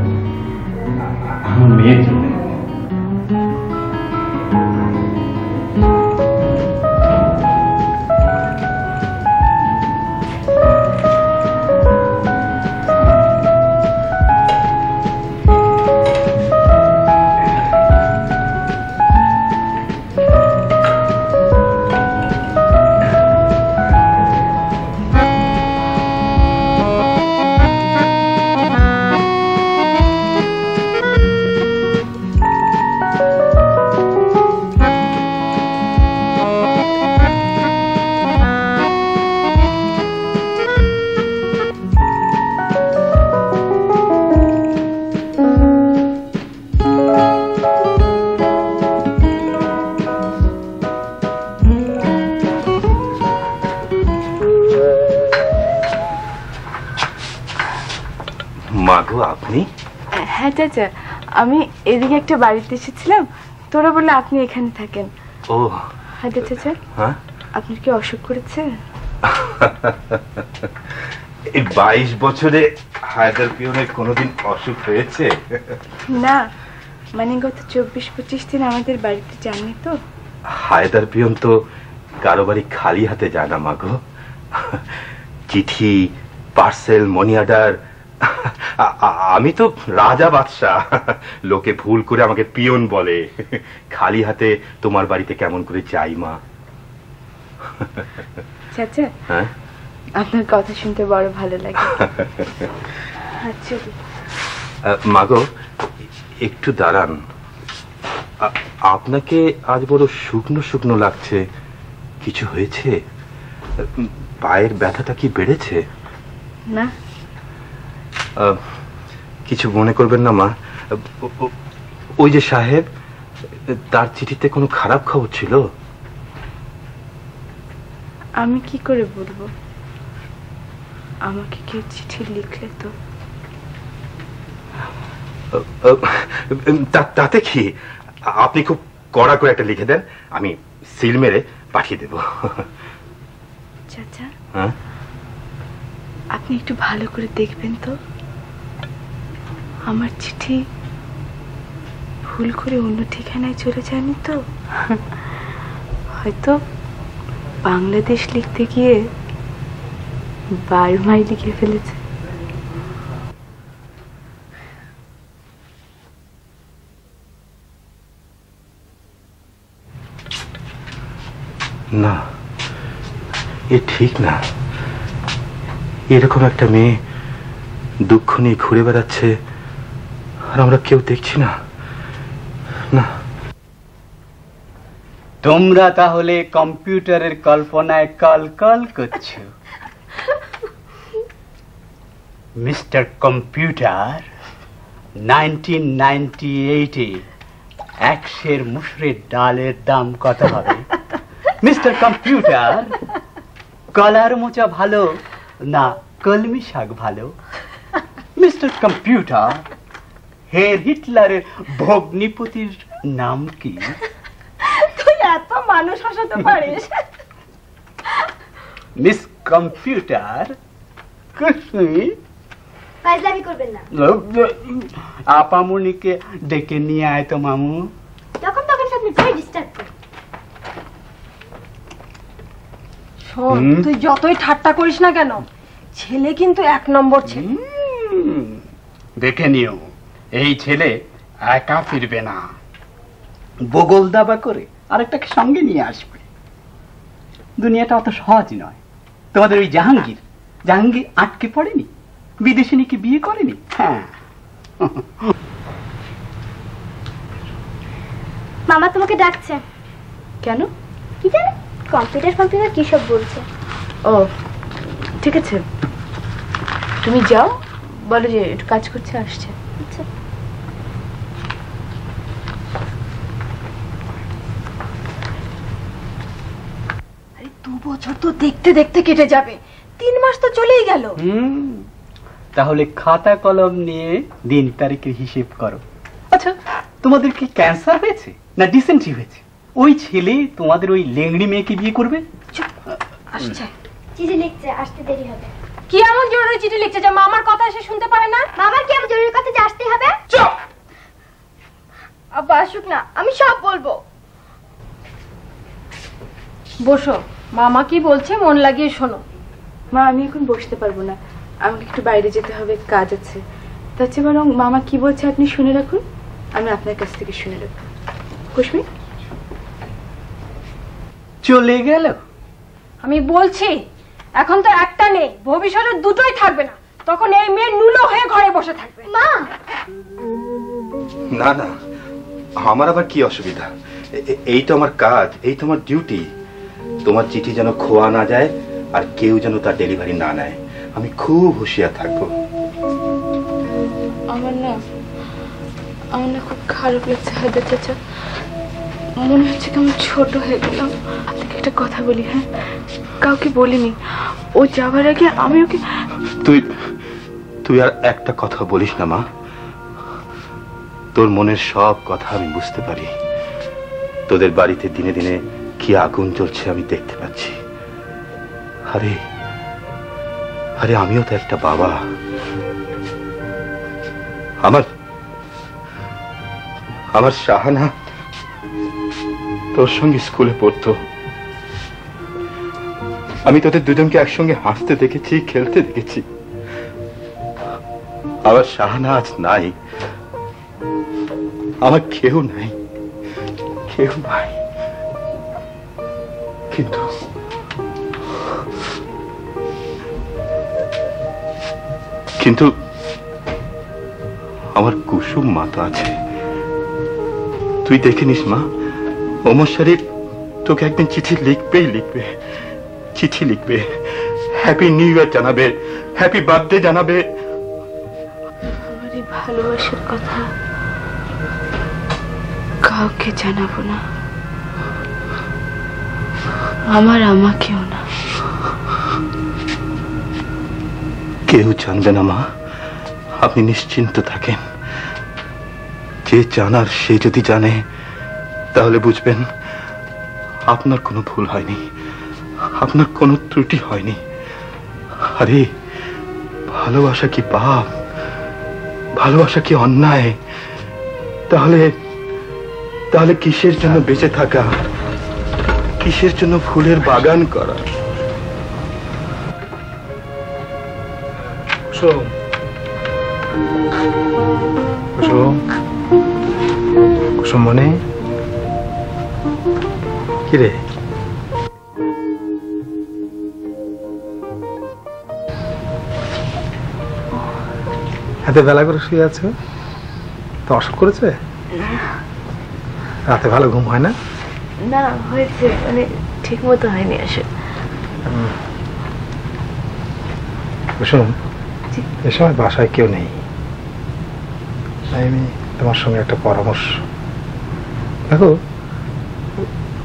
আমার মেয়ের জন্য। আপনি? হ্যাঁ চাচা, আমি এদিকে একটা বাড়িতে এসেছিলাম, তোরা বললে আপনি এখানে থাকেন। ও হ্যাঁ চাচা, হ্যাঁ, আপনার কি অসুখ করেছে? এই 22 বছরে হায়দার পিয়নের কোনোদিন অসুখ হয়েছে? না, মানে গত 24-25 দিন আমাদের বাড়িতে যাননি তো। হায়দার পিয়ন তো কারো বাড়ি খালি হাতে যায় না মাগো। চিঠি, পার্সেল, মানি অর্ডার। আমি তো রাজা বাদশাহ, লোকে ভুল করে আমাকে পিয়ন বলে। খালি হাতে তোমার বাড়িতে কেমন করে যাই মা? চাচা, হ্যাঁ, আপনার কথা শুনতে বড় ভালো লাগে। আচ্ছা মাগো, একটু দাঁড়ান। আপনাকে আজ বড় শুকনো শুকনো লাগছে, কিছু হয়েছে? পায়ের ব্যথাটা কি বেড়েছে? না। কিছু মনে করবেন না মা, ওই যে সাহেব, তার চিঠিতে কোনো খারাপ খবর ছিল? আমি কি করে বলবো? আমাকে কেউ চিঠি লিখলে তো। তাতে কি, আপনি খুব কড়া করে একটা লিখে দেন, আমি সিল মেরে পাঠিয়ে দেব। চাচা, হ্যাঁ, আপনি একটু ভালো করে দেখবেন তো, আমার চিঠি ভুল করে অন্য ঠিকানায় চলে যায়নি তো? হয়তো বাংলাদেশ লিখতে গিয়ে বার্মায় লিখে ফেলেছে। না, এ ঠিক না। এরকম একটা মেয়ে দুঃখ নিয়ে ঘুরে বেড়াচ্ছে আর আমরা কেউ দেখছি না। না, তোমরা তাহলে কম্পিউটারের কল্পনায় কল কল করছো। মিস্টার কম্পিউটার, 1998-এ 1 সের মুসুরির ডালের দাম কত হবে? মিস্টার কম্পিউটার, কলার মোচা ভালো না কলমি শাক ভালো? মিস্টার কম্পিউটার, হের হিটলারের ভগ্নিপতির নাম কি? তুই এত মানুষ হাসাতে পারিস? মিস কম্পিউটার, কুসুমি, ফাইজলামি করবেন না। আপামনিকে ডেকে নিয়ে আয় তো মামু। তখন আপনি ভেরি ডিস্টার্ব করেন। শোন, তুই যতই ঠাট্টা করিস না কেন, ছেলে কিন্তু 1 নম্বর ছেলে। দেখে নিও, এই ছেলে একা ফিরবে না, বগল দাবা করে আরেকটাকে সঙ্গে নিয়ে আসবে। দুনিয়াটা অত সহজ নয়। তোমাদের ওই জাহাঙ্গীর আটকে পড়েনি, বিদেশে নাকি বিয়ে করেনি। হ্যাঁ, মামা তোমাকে ডাকছে। কেন? কি জানে, কম্পিউটার কি সব বলছে। ও ঠিক আছে, তুমি যাও, বলো যে একটু কাজ করছে, আসছে। আচ্ছা। আরে 2 বছর তো দেখতে দেখতে কেটে যাবে, 3 মাস তো চলেই গেল। তাহলে খাতা কলম নিয়ে দিন তারিখের হিসেব করো। আচ্ছা, তোমাদের কি ক্যান্সার হয়েছে না ডিসেন্ট্রি হয়েছে? ওই ছেলে তোমাদের ওই লেংড়ি মেয়েকে বিয়ে করবে? আসছে, চিঠি লিখছে, আসতে দেরি হবে। কি এমন জরুরি চিঠি লিখছে যে মামার কথা সে শুনতে পারে না? মামার কি এমন জরুরি কথা যে আসতেই হবে? চুপ! আব্বা আসুক না, আমি সব বলবো। বসো, মামা কি বলছে মন লাগিয়ে শোনো। মা, আমি এখন বসতে পারবো না, আমাকে একটু বাইরে যেতে হবে, কাজ আছে। তার চেয়ে বরং মামা কি বলছে আপনি শুনে রাখুন, আমি আপনার কাছ থেকে শুনে রাখবো। কুসমি চলে গেল। আমি বলছি, এখন তো একটা নেই, ভবিষ্যতে দুটোই থাকবে না, তখন এই মেয়ে নুলো হয়ে ঘরে বসে থাকবে। মা, না না, আমার আবার কি অসুবিধা? এই তো আমার কাজ, এই তো আমার ডিউটি। তোমার চিঠি যেন খোয়া না যায় আর কেউ যেন তার ডেলিভারি না নেয়, আমি খুব হুঁশিয়ার থাকবো। আমার না খুব খারাপ লাগছে হায়দার চাচা, মনে হচ্ছে কেমন ছোট হয়ে গেলাম। আপনাকে একটা কথা বলি, হ্যাঁ, কাউকে বলিনি, ও যাবার আগে আমি ওকে। তুই আর একটা কথা বলিস না মা, তোর মনের সব কথা আমি বুঝতে পারি। তোদের বাড়িতে দিনে দিনে কি আগুন জ্বলছে আমি দেখতে পাচ্ছি। আরে আরে আমিও তো একটা বাবা। আমার শাহানা তোর সঙ্গে স্কুলে পড়তো, আমি তোদের দুজনকে একসঙ্গে হাসতে দেখেছি, খেলতে দেখেছি। আমার শাহানা আজ নাই, আমার কেউ নাই, কেউ নাই। কিন্তু আমার কুসুম মা তো আছে। তুই দেখে নিস মা, ওমর শরীফ তোকে একদিন চিঠি লিখবেই লিখবে, চিঠি লিখবে, হ্যাপি নিউ ইয়ার জানাবে, হ্যাপি বার্থডে জানাবে। আমার এই ভালোবাসার কথা কাউকে জানাবো না, আমার আমাকেও না। কেউ জানবে না মা, আপনি নিশ্চিন্ত থাকেন। যে জানার সে যদি জানে তাহলে বুঝবেন আপনার কোনো ভুল হয়নি, আপনার কোনো ত্রুটি হয়নি। আরে ভালোবাসা কি পাপ? ভালোবাসা কি অন্যায়? তাহলে তাহলে কিসের জন্য বেঁচে থাকা, কিসের জন্য ফুলের বাগান করা? কুসুম, কুসুম, কুসুম মনে কি রে? এত বেলা করে শুয়ে আছো, তো অসুখ করেছে? রাতে ভালো ঘুম হয় না? না হয়েছে, মানে ঠিক মতো হয়নি আসলে। কুসুম, এ সময় বাসায় কেউ নেই, আমি তোমার সঙ্গে একটা পরামর্শ। দেখো,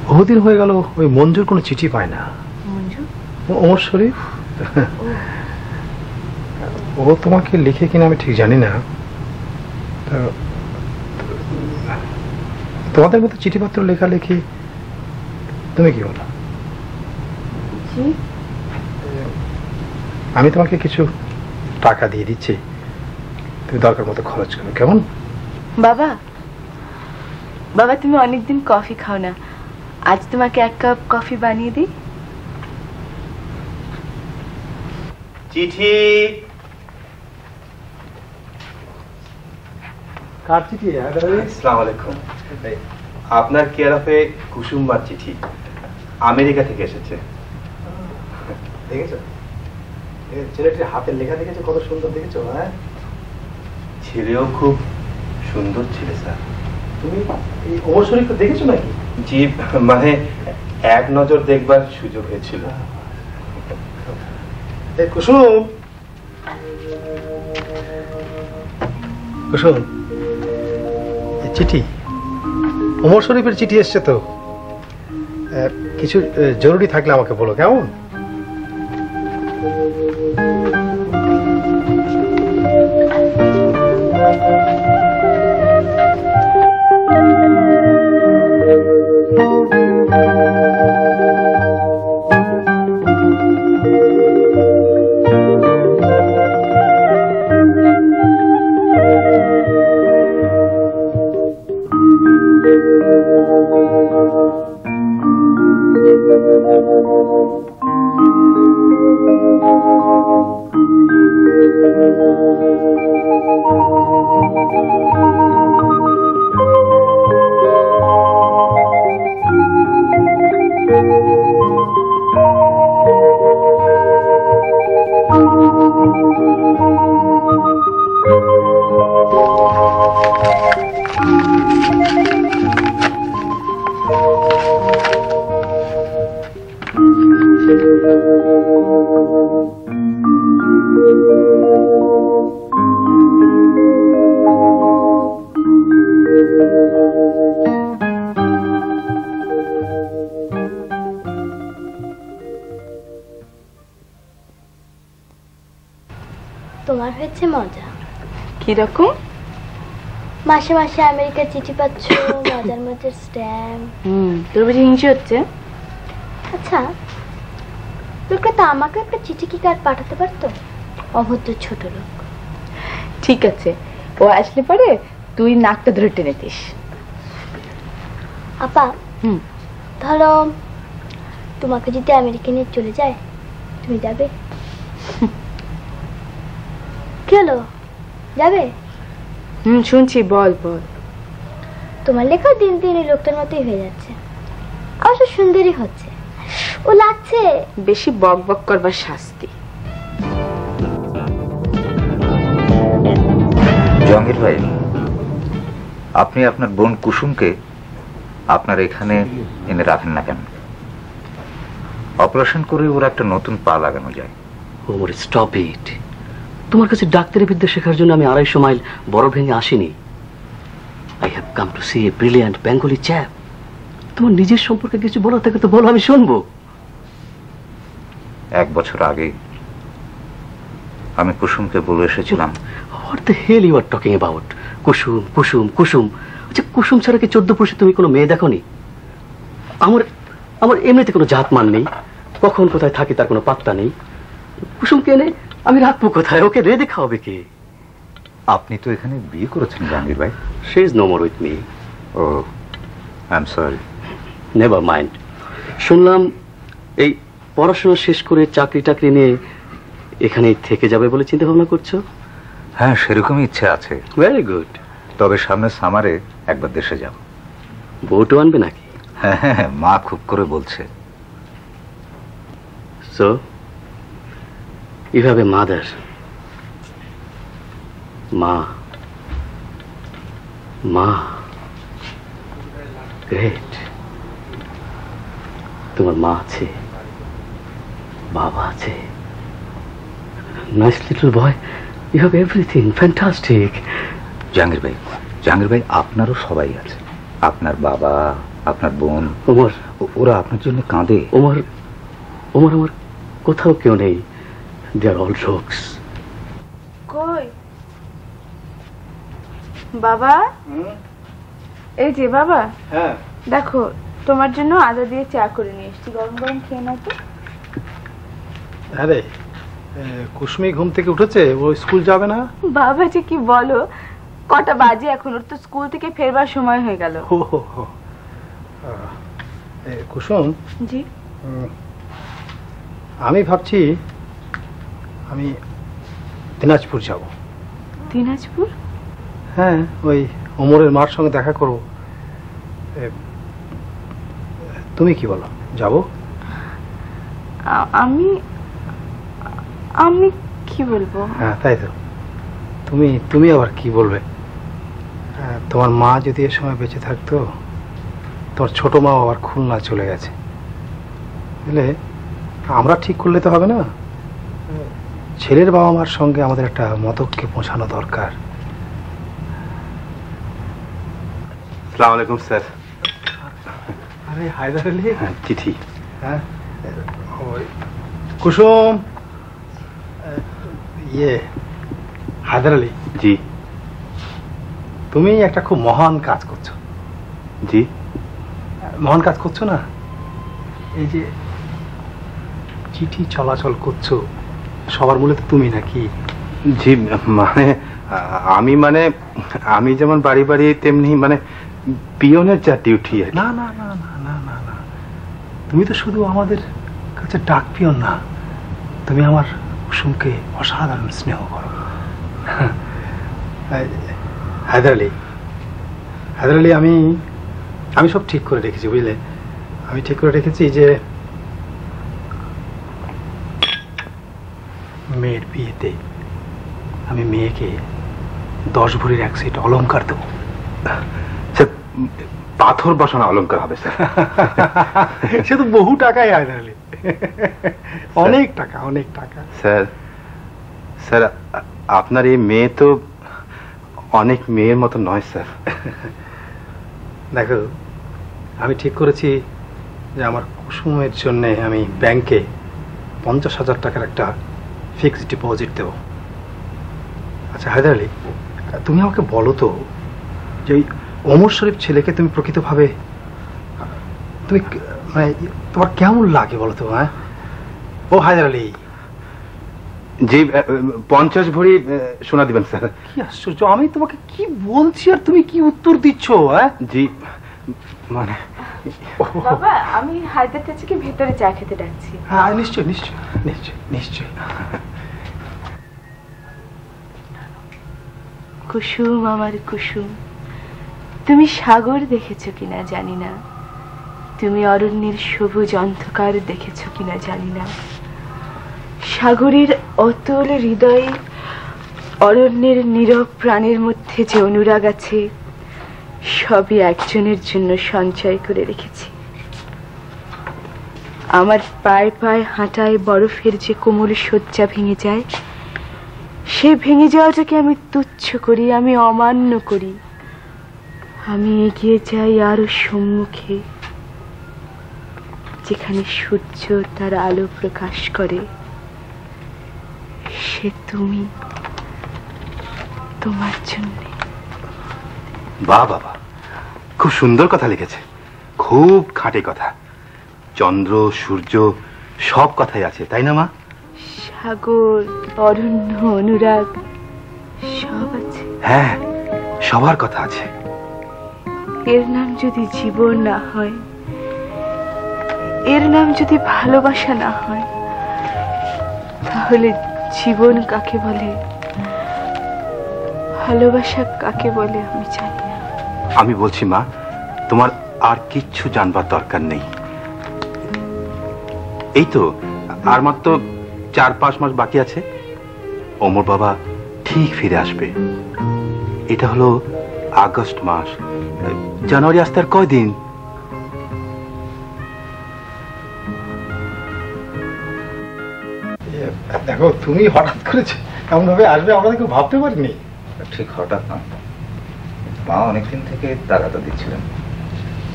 বহুদিন হয়ে গেল ওই মঞ্জুর কোনো চিঠি পায় না। ওমর শরীফ, ও তোমাকে লিখে কিনা আমি ঠিক জানি না। তোমাদের মতো চিঠিপত্র লেখালেখি, তুমি কি বলো? আমি তোমাকে কিছু টাকা দিয়ে দিচ্ছি, তুমি দরকার মতো খরচ করো, কেমন? বাবা, বাবা তুমি অনেকদিন কফি খাও না, আজ তোমাকে এক কাপ কফি বানিয়ে দিই। চিঠি। কার চিঠি? আসসালামু আলাইকুম। আপনার কেয়ার অফে কুসুম্বার চিঠি আমেরিকা থেকে এসেছে। দেখেছো ছেলেটির হাতের লেখা, দেখেছো কত সুন্দর, দেখেছো? হ্যাঁ, ছেলেও খুব সুন্দর ছিল স্যার। তুমি এই ওমর শরীফকে দেখেছো নাকি? জি, মানে এক নজর দেখবার সুযোগ হয়েছিল। কুসুম, কুসুম, চিঠি, ওমর শরীফের চিঠি এসছে তো, কিছু জরুরি থাকলে আমাকে বলো, কেমন? তোমার হয়েছে মজা। কিরকম? মাসে মাসে আমেরিকার চিঠি পাচ্ছ, মজার মজার স্ট্যাম্প। তোর বুঝি হিংসে হচ্ছে? আচ্ছা, লোকটা তো আমাকে একটা চিঠি কি কার্ড পাঠাতে পারতো? অভদ্র ছোট লোক। ঠিক আছে, ও আসলে পরে তুই নাকটা ধরে টেনে দিস। আপা, ধরো তোমাকে যদি আমেরিকা নিয়ে চলে যায়, তুমি যাবে? কি হলো, যাবে? শুনছি, বল বল। তোমার লেখা দিন দিন এই লোকটার মতোই হয়ে যাচ্ছে, অবশ্য সুন্দরী হচ্ছে, ও লাগছে। বেশি বক বক করবার শাস্তি। জঙ্গির ভাই, আপনি আপনার বোন কুসুমকে আপনার এখানে এনে রাখেন না কেন? অপারেশন করে ওর একটা নতুন পা লাগানো যায়। Omar, stop it. তোমার কাছে ডাক্তারি বিদ্যা শেখার জন্য আমি 250 মাইল বড় ভেঙে আসিনি। I have come to see a brilliant Bengali chap. তোমার নিজের সম্পর্কে কিছু বলা থাকে তো বলো, আমি শুনবো। 1 বছর আগে আমি কুসুমকে বলে এসেছিলাম। What the hell you are talking about? কুসুম কুসুম কুসুম, আচ্ছা, কুসুম ছাড়া কি 14 পুরুষে তুমি কোনো মেয়ে দেখোনি? আমার আমার এমনিতে কোনো জাত মান নেই, কখন কোথায় থাকি তার কোনো পাত্তা নেই। কুসুমকে এনে আমি রাখবো কোথায়? ওকে রেঁধে খাওয়াবে কে? আপনি তো এখানে বিয়ে করেছেন জাহাঙ্গীর ভাই। She is no more with me. Oh, I am sorry. Never mind. শুনলাম এই পড়াশোনা শেষ করে চাকরি টাকরি নিয়ে এখানে থেকে যাবে বলে চিন্তা ভাবনা করছো? হ্যাঁ, সেরকমই ইচ্ছে আছে। Very good. তবে সামনে সামারে একবার দেশে যাব। বউটো আনবে নাকি? হ্যাঁ হ্যাঁ, মা খুব করে বলছে। সো এভাবে মাদার, মা মা গ্রেট। তোমার মা আছে, বাবা আছে। Nice little boy, you have everything, fantastic. Jahangir ভাই আপনারও সবাই আছে। আপনার বাবা, আপনার বোন, ওমর, ওরা আপনার জন্য কাঁদে। ওমর ওমর আমার কোথাও কেউ নেই। দে আর অল জোকস। কই বাবা? এই যে বাবা, হ্যাঁ দেখো তোমার জন্য আদা দিয়ে চা করে নিয়ে এসেছি, গরম গরম খেয়ে নাও তো। আরে কুসুমি ঘুম থেকে উঠেছে, ও স্কুল যাবে না? বাবা যে কি বলো, কটা বাজে এখন? ওর তো স্কুল থেকে ফেরবার সময় হয়ে গেল। হো হো হো। কুসুম, জি? আমি ভাবছি আমি দিনাজপুর যাব। দিনাজপুর? হ্যাঁ, ওই ওমরের মার সঙ্গে দেখা করব। তুমি কি বলো, যাব? আমি আমি কি বলবো? হ্যাঁ তাই তো, তুমি আবার কি বলবে? তোমার মা যদি এ সময় বেঁচে থাকতো, তোমার ছোট মা আবার খুলনা চলে গেছে, বুঝলে? আমরা ঠিক করলে তো হবে না, ছেলের বাবা মার সঙ্গে আমাদের একটা মতককে পৌঁছানো দরকার। আসসালামু আলাইকুম স্যার। আরে হায়দার আলী, চিঠি। হ্যাঁ ওই কুসুম, ইয়ে হায়দার আলী, জি তুমি একটা খুব মহান কাজ করছো। জি মহান কাজ করছো না? এই যে চিঠি চলাচল করছো, সবার মূলে তো তুমি নাকি? জি মানে আমি যেমন বাড়ি বাড়ি তেমনি মানে পিয়নের যা ডিউটি। না না না না না না না, তুমি তো শুধু আমাদের কাছে ডাক পিয়ন না, তুমি আমার কুসুমকে অসাধারণ স্নেহ করো। হায়দার আলী, আমি সব ঠিক করে রেখেছি, বুঝলে? আমি ঠিক করে রেখেছি যে মেয়ের বিয়েতে আমি মেয়েকে 10 ভরির 1 সেট অলংকার দেবো। পাথর বসানো অলংকার হবে স্যার। সে তো বহু টাকাই হায়দার আলী, অনেক টাকা, অনেক টাকা। স্যার আপনার এই মেয়ে তো অনেক মেয়ের মতো নয় স্যার। দেখো, আমি ঠিক করেছি যে আমার কুসুমের জন্য আমি ব্যাংকে 50,000 টাকার একটা ফিক্সড ডিপোজিট দেব। আচ্ছা হায়দার আলী, তুমি আমাকে বলো তো যে ওই ওমর শরীফ ছেলেকে তুমি প্রকৃতভাবে তুমি মানে তোমার কেমন লাগে বলো তো? হ্যাঁ ও হায়দার আলী। জি 50 ভরি সোনা দিবেন স্যার। কি আশ্চর্য, আমি তোমাকে কি বলছি আর তুমি কি উত্তর দিচ্ছ? হ্যাঁ জি মানে বাবা, আমি হায়দার চাচাকে ভেতরে চা খেতে ডাকছি। হ্যাঁ নিশ্চয় নিশ্চয় নিশ্চয় নিশ্চয়। কুসুম, আমার কুসুম, তুমি সাগর দেখেছো কিনা জানি না, তুমি অরণ্যের সবুজ অন্ধকার দেখেছো কিনা জানি না, সাগরের অতল হৃদয়ে অরণ্যের নীরব প্রাণের মধ্যে যে অনুরাগ আছে, সবই একজনের জন্য সঞ্চয় করে রেখেছি। আমার পায়ে পায়ে হাঁটায় বরফের যে কোমল শয্যা ভেঙে যায়, সে ভেঙে যাওয়াটাকে আমি তুচ্ছ করি, আমি অমান্য করি। আমি এগিয়ে যাই আরো সম্মুখে, যেখানে সূর্য তার আলো প্রকাশ করে। সে তুমি, তোমার জন্য। বাহ বাবা, খুব সুন্দর কথা লিখেছে, খুব খাঁটি কথা। চন্দ্র সূর্য সব কথাই আছে, তাই না মা? সাগর, অরণ্য, অনুরাগ সব আছে। হ্যাঁ, সবার কথা আছে। এর নাম যদি জীবন না হয়, এর নাম যদি ভালোবাসা না হয়, তাহলে জীবন কাকে বলে, ভালোবাসা কাকে বলে আমি জানি না। আমি বলছি মা, তোমার আর কিচ্ছু জানবার দরকার নেই। এই তো আর মাত্র 4-5 মাস বাকি আছে, অমর বাবা ঠিক ফিরে আসবে। এটা হলো আগস্ট মাস, জানুয়ারি আসতে আর কয়দিন। দেখো, তুমি হঠাৎ করেছো এমন ভাবে আসবে আমরা কেউ ভাবতে পারিনি। ঠিক হঠাৎ না, মা অনেকদিন থেকে তাগাদা দিচ্ছিলেন।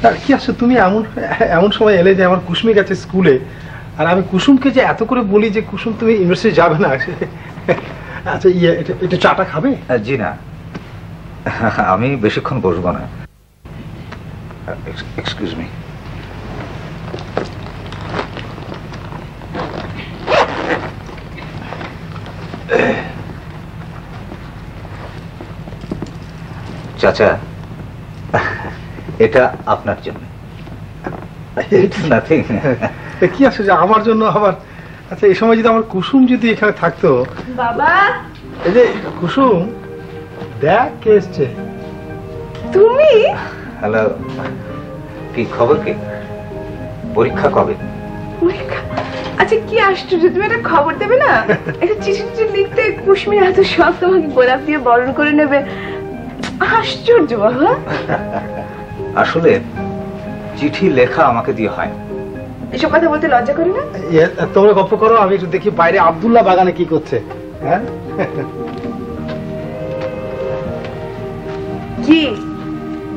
আর কি আসছো তুমি এমন সময় এলে যে আমার কুসুমি গেছে স্কুলে, আর আমি কুসুমকে যে এত করে বলি যে কুসুম তুমি ইউনিভার্সিটি যাবে না। আচ্ছা এটা চাটা খাবে? জি না, আমি বেশিক্ষণ বসবো না। Excuse me. চাচা, এটা আপনার জন্য। কি আছে যে আমার জন্য আবার? আচ্ছা, এই সময় যদি আমার কুসুম যদি এখানে থাকতো। বাবা, এই যে কুসুম, দেখ কে এসছে। তুমি? হ্যালো, কি খবর? কি পরীক্ষা কবে? পরীক্ষা? আচ্ছা, কি আশ্চর্য, তুমি একটা খবর দেবে না? একটা চিঠি লিখতে কুসুমের এত শখ, তোমাকে গোলাপ দিয়ে বরণ করে নেবে। আশ্চর্য বাবা। আসলে চিঠি লেখা আমাকে দিয়ে হয়। এসব কথা বলতে লজ্জা করে না? তোমরা গল্প করো, আমি একটু দেখি বাইরে আব্দুল্লাহ বাগানে কি করছে। হ্যাঁ, কি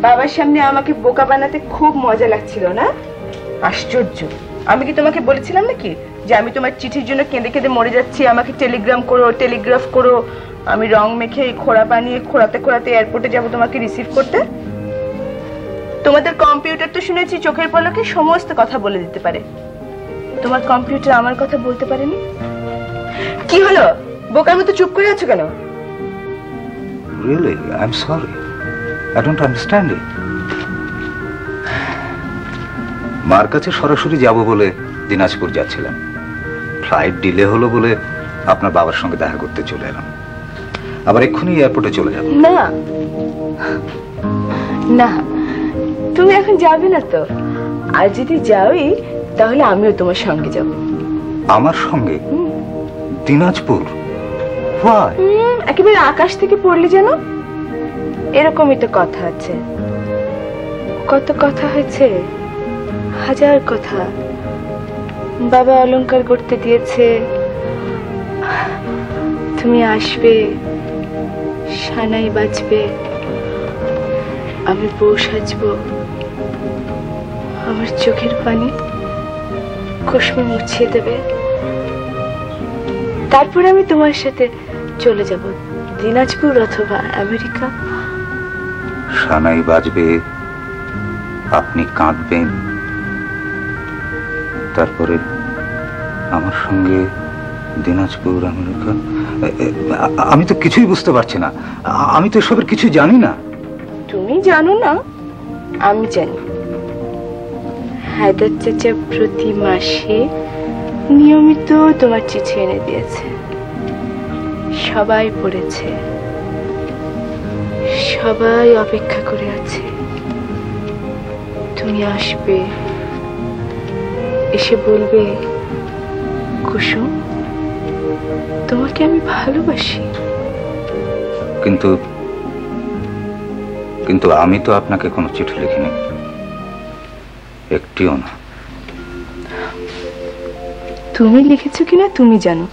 বাবার সামনে আমাকে বোকা বানাতে খুব মজা লাগছিল না? আশ্চর্য, আমি কি তোমাকে বলেছিলাম নাকি যে আমি তোমার চিঠির জন্য কেঁদে কেঁদে মরে যাচ্ছি, আমাকে টেলিগ্রাম করো, টেলিগ্রাফ করো। আমি রং মেখে খোড়া বানিয়ে খোড়াতে খোড়াতে এয়ারপোর্টে যাবো তোমাকে রিসিভ করতে। তোমাদের কম্পিউটার তো শুনেছি চোখের পলকে সমস্ত কথা বলে দিতে পারে, তোমার কম্পিউটার আমার কথা বলতে পারেনি। কি হলো, বোকার মতো চুপ করে আছো কেন? Really, I'm sorry. I don't understand it. মার কাছে সরাসরি যাব বলে দিনাজপুর যাচ্ছিলাম, ফ্লাইট ডিলে হলো বলে আপনার বাবার সঙ্গে দেখা করতে চলে এলাম, আবার এক্ষুনি এয়ারপোর্টে চলে যাব। না না, তুমি এখন যাবে না তো, আর যদি যাওই তাহলে আমিও তোমার সঙ্গে যাব। আমার সঙ্গে দিনাজপুর? Why? একেবারে আকাশ থেকে পড়লে যেন, এরকমই তো কথা আছে। কত কথা হয়েছে, হাজার কথা। বাবা অলংকার করতে দিয়েছে, তুমি আসবে, সানাই বাজবে, আমি বউ সাজবো, আমার চোখের পানি কুসুমে মুছিয়ে দেবে, তারপরে আমি তোমার সাথে চলে যাব দিনাজপুর অথবা আমেরিকা। সানাই বাজবে, আপনি কাঁদবেন, তারপরে আমার সঙ্গে দিনাজপুর আমেরিকা। আমি তো কিছুই বুঝতে পারছি না, আমি তো এসবের কিছু জানি না। তুমি জানো না, আমি জানি। হায়দার চাচা প্রতি মাসে নিয়মিত তোমার চিঠি এনে দিয়েছে, সবাই পড়েছে, সবাই অপেক্ষা করে আছে তুমি আসবে, এসে বলবে কুসুম তোমাকে আমি ভালোবাসি। কিন্তু কিন্তু আমি তো আপনাকে কোনো চিঠি লিখিনি, একটিও না। তুমি লিখেছো কিনা তুমি জানো,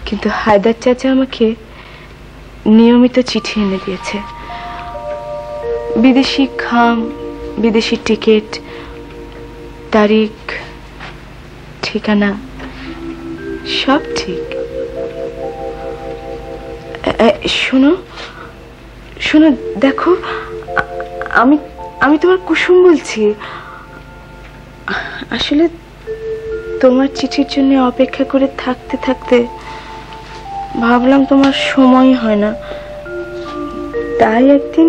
কিন্তু হায়দার চাচা আমাকে নিয়মিত চিঠি এনে দিয়েছে, বিদেশি খাম, বিদেশি টিকিট, তারিখ, ঠিকানা সব ঠিক। শোনো শোনো, দেখো আমি আমি তোমার কুসুম বলছি। আসলে তোমার চিঠির জন্য অপেক্ষা করে থাকতে থাকতে ভাবলাম তোমার সময় হয় না, তাই একদিন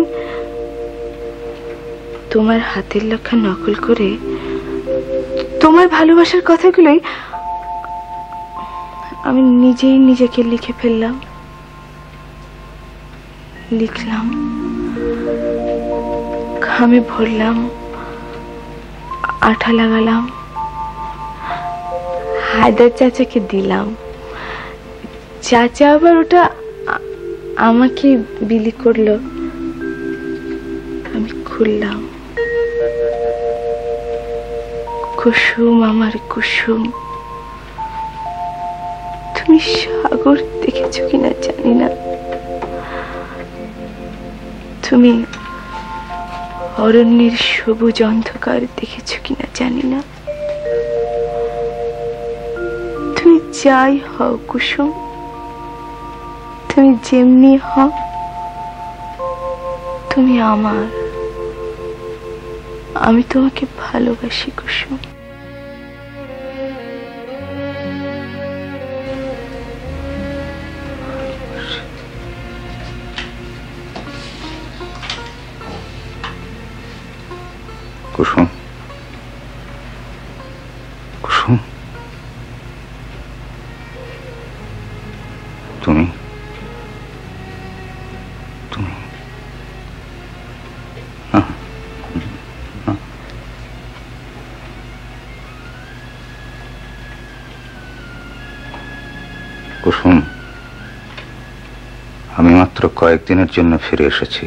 তোমার হাতের লেখা নকল করে তোমার ভালোবাসার কথাগুলোই আমি নিজেই নিজেকে লিখে ফেললাম। লিখলাম, খামে ভরলাম, আঠা লাগালাম, হায়দার চাচাকে দিলাম। চাচা আবার ওটা আমাকে বিলি করলো। আমি খুললাম, কুসুম আমার কুসুম, তুমি সাগর দেখেছো কিনা জানি না, তুমি অরণ্যের সবুজ অন্ধকার দেখেছো কিনা জানি না, তুমি যাই হও কুসুম, তুমি যেমনি হও, তুমি আমার, আমি তোমাকে ভালোবাসি কুসুম। কুসুম, কুসুম, তুমি তুমি কুসুম, আমি মাত্র কয়েকদিনের জন্য ফিরে এসেছি।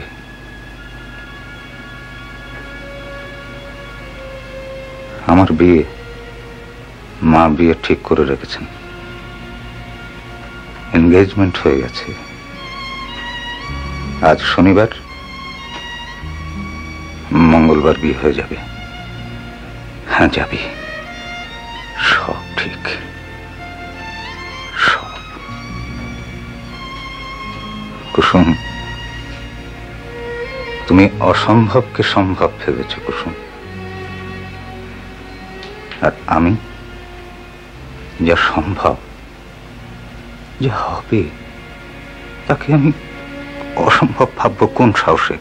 আমার বিয়ে, মা বিয়ে ঠিক করে রেখেছেন, এনগেজমেন্ট হয়ে গেছে। আজ শনিবার, মঙ্গলবার বিয়ে হয়ে যাবে। হ্যাঁ যাবি, সব ঠিক, সব। কুসুম, তুমি অসম্ভবকে সম্ভব ভেবেছ কুসুম, আর আমি যা সম্ভব, যা হবে, তাকে আমি অসম্ভব ভাববো কোন সাহসে?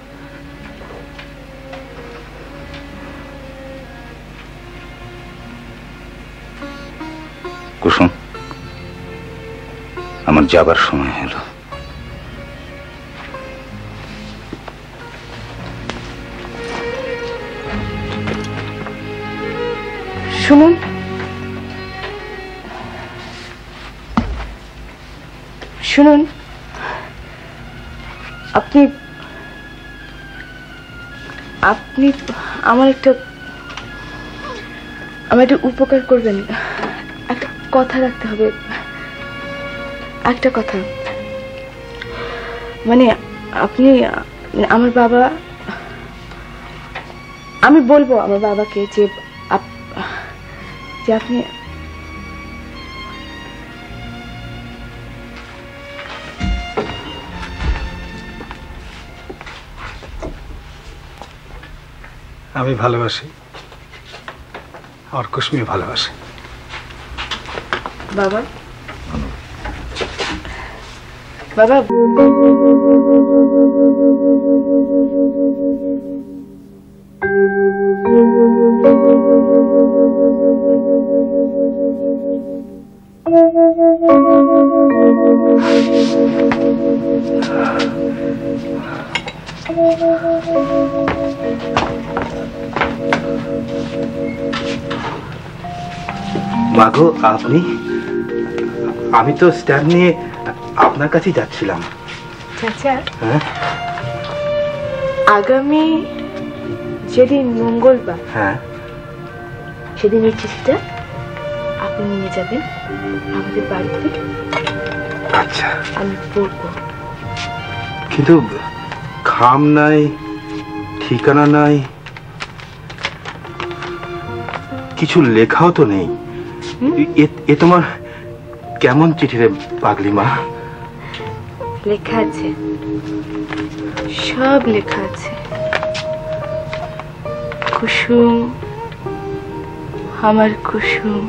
কুসুম, আমার যাবার সময় হলো। শুনুন, শুনুন, আপনি আপনি আমার একটা উপকার করবেন। একটা কথা রাখতে হবে, একটা কথা। মানে আপনি, আমার বাবা, আমি বলবো আমার বাবাকে যে আপনি আমি ভালোবাসি, আমার কুসুমি ভালোবাসে। বাবা, বাবা, মাগো, আপনি? আমি তো স্ট্যান্ড নিয়ে আপনার কাছেই যাচ্ছিলাম। চাচা, হ্যাঁ, আগামী যেদিন মঙ্গলবার, হ্যাঁ, সেদিন এই চিঠিটা আপনি নিয়ে যাবেন আমাদের বাড়িতে। আচ্ছা, আমি পড়বো। কিন্তু খাম নাই, ঠিকানা নাই, কিছু লেখাও তো নেই। এ তোমার কেমন চিঠি রে পাগলি মা? লেখা আছে, সব লেখা আছে। কুসুম, আমার কুসুম,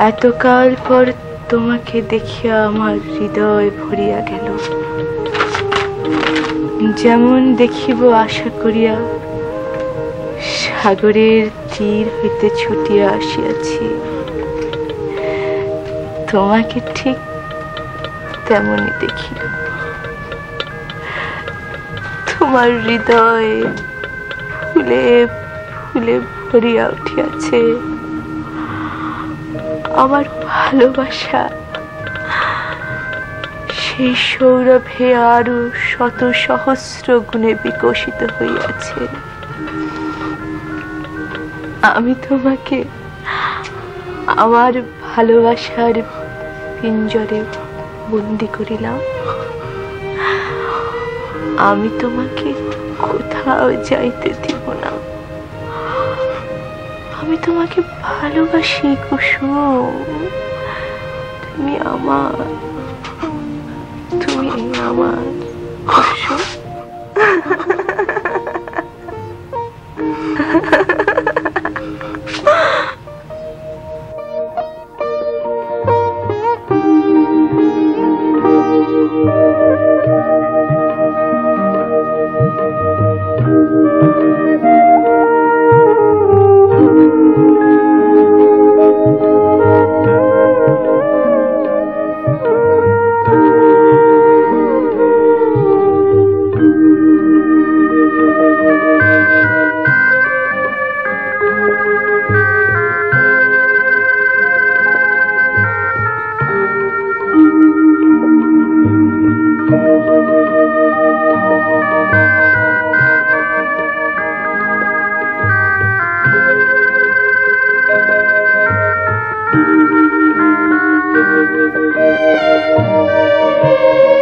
এতকাল পর তোমাকে দেখিয়া আমার হৃদয় ভরিয়া গেল। যেমন দেখিব আশা করিয়া সাগরের তীর হইতে ছুটিয়া আসিয়াছি, তোমাকে ঠিক তেমনই দেখিল। তোমার হৃদয় ফুলে ফুলে ভরিয়া উঠিয়াছে। আমার ভালোবাসা সেই সৌরভে আরো শত সহস্র গুণে বিকশিত হইয়াছে। আমি তোমাকে আমার ভালোবাসার পিঞ্জরে বন্দি করিলাম। আমি তোমাকে কোথাও যাইতে দিব না। আমি তোমাকে ভালোবাসি কুসুম, তুমি আমার, তুমি আমার কুসুম। Thank you.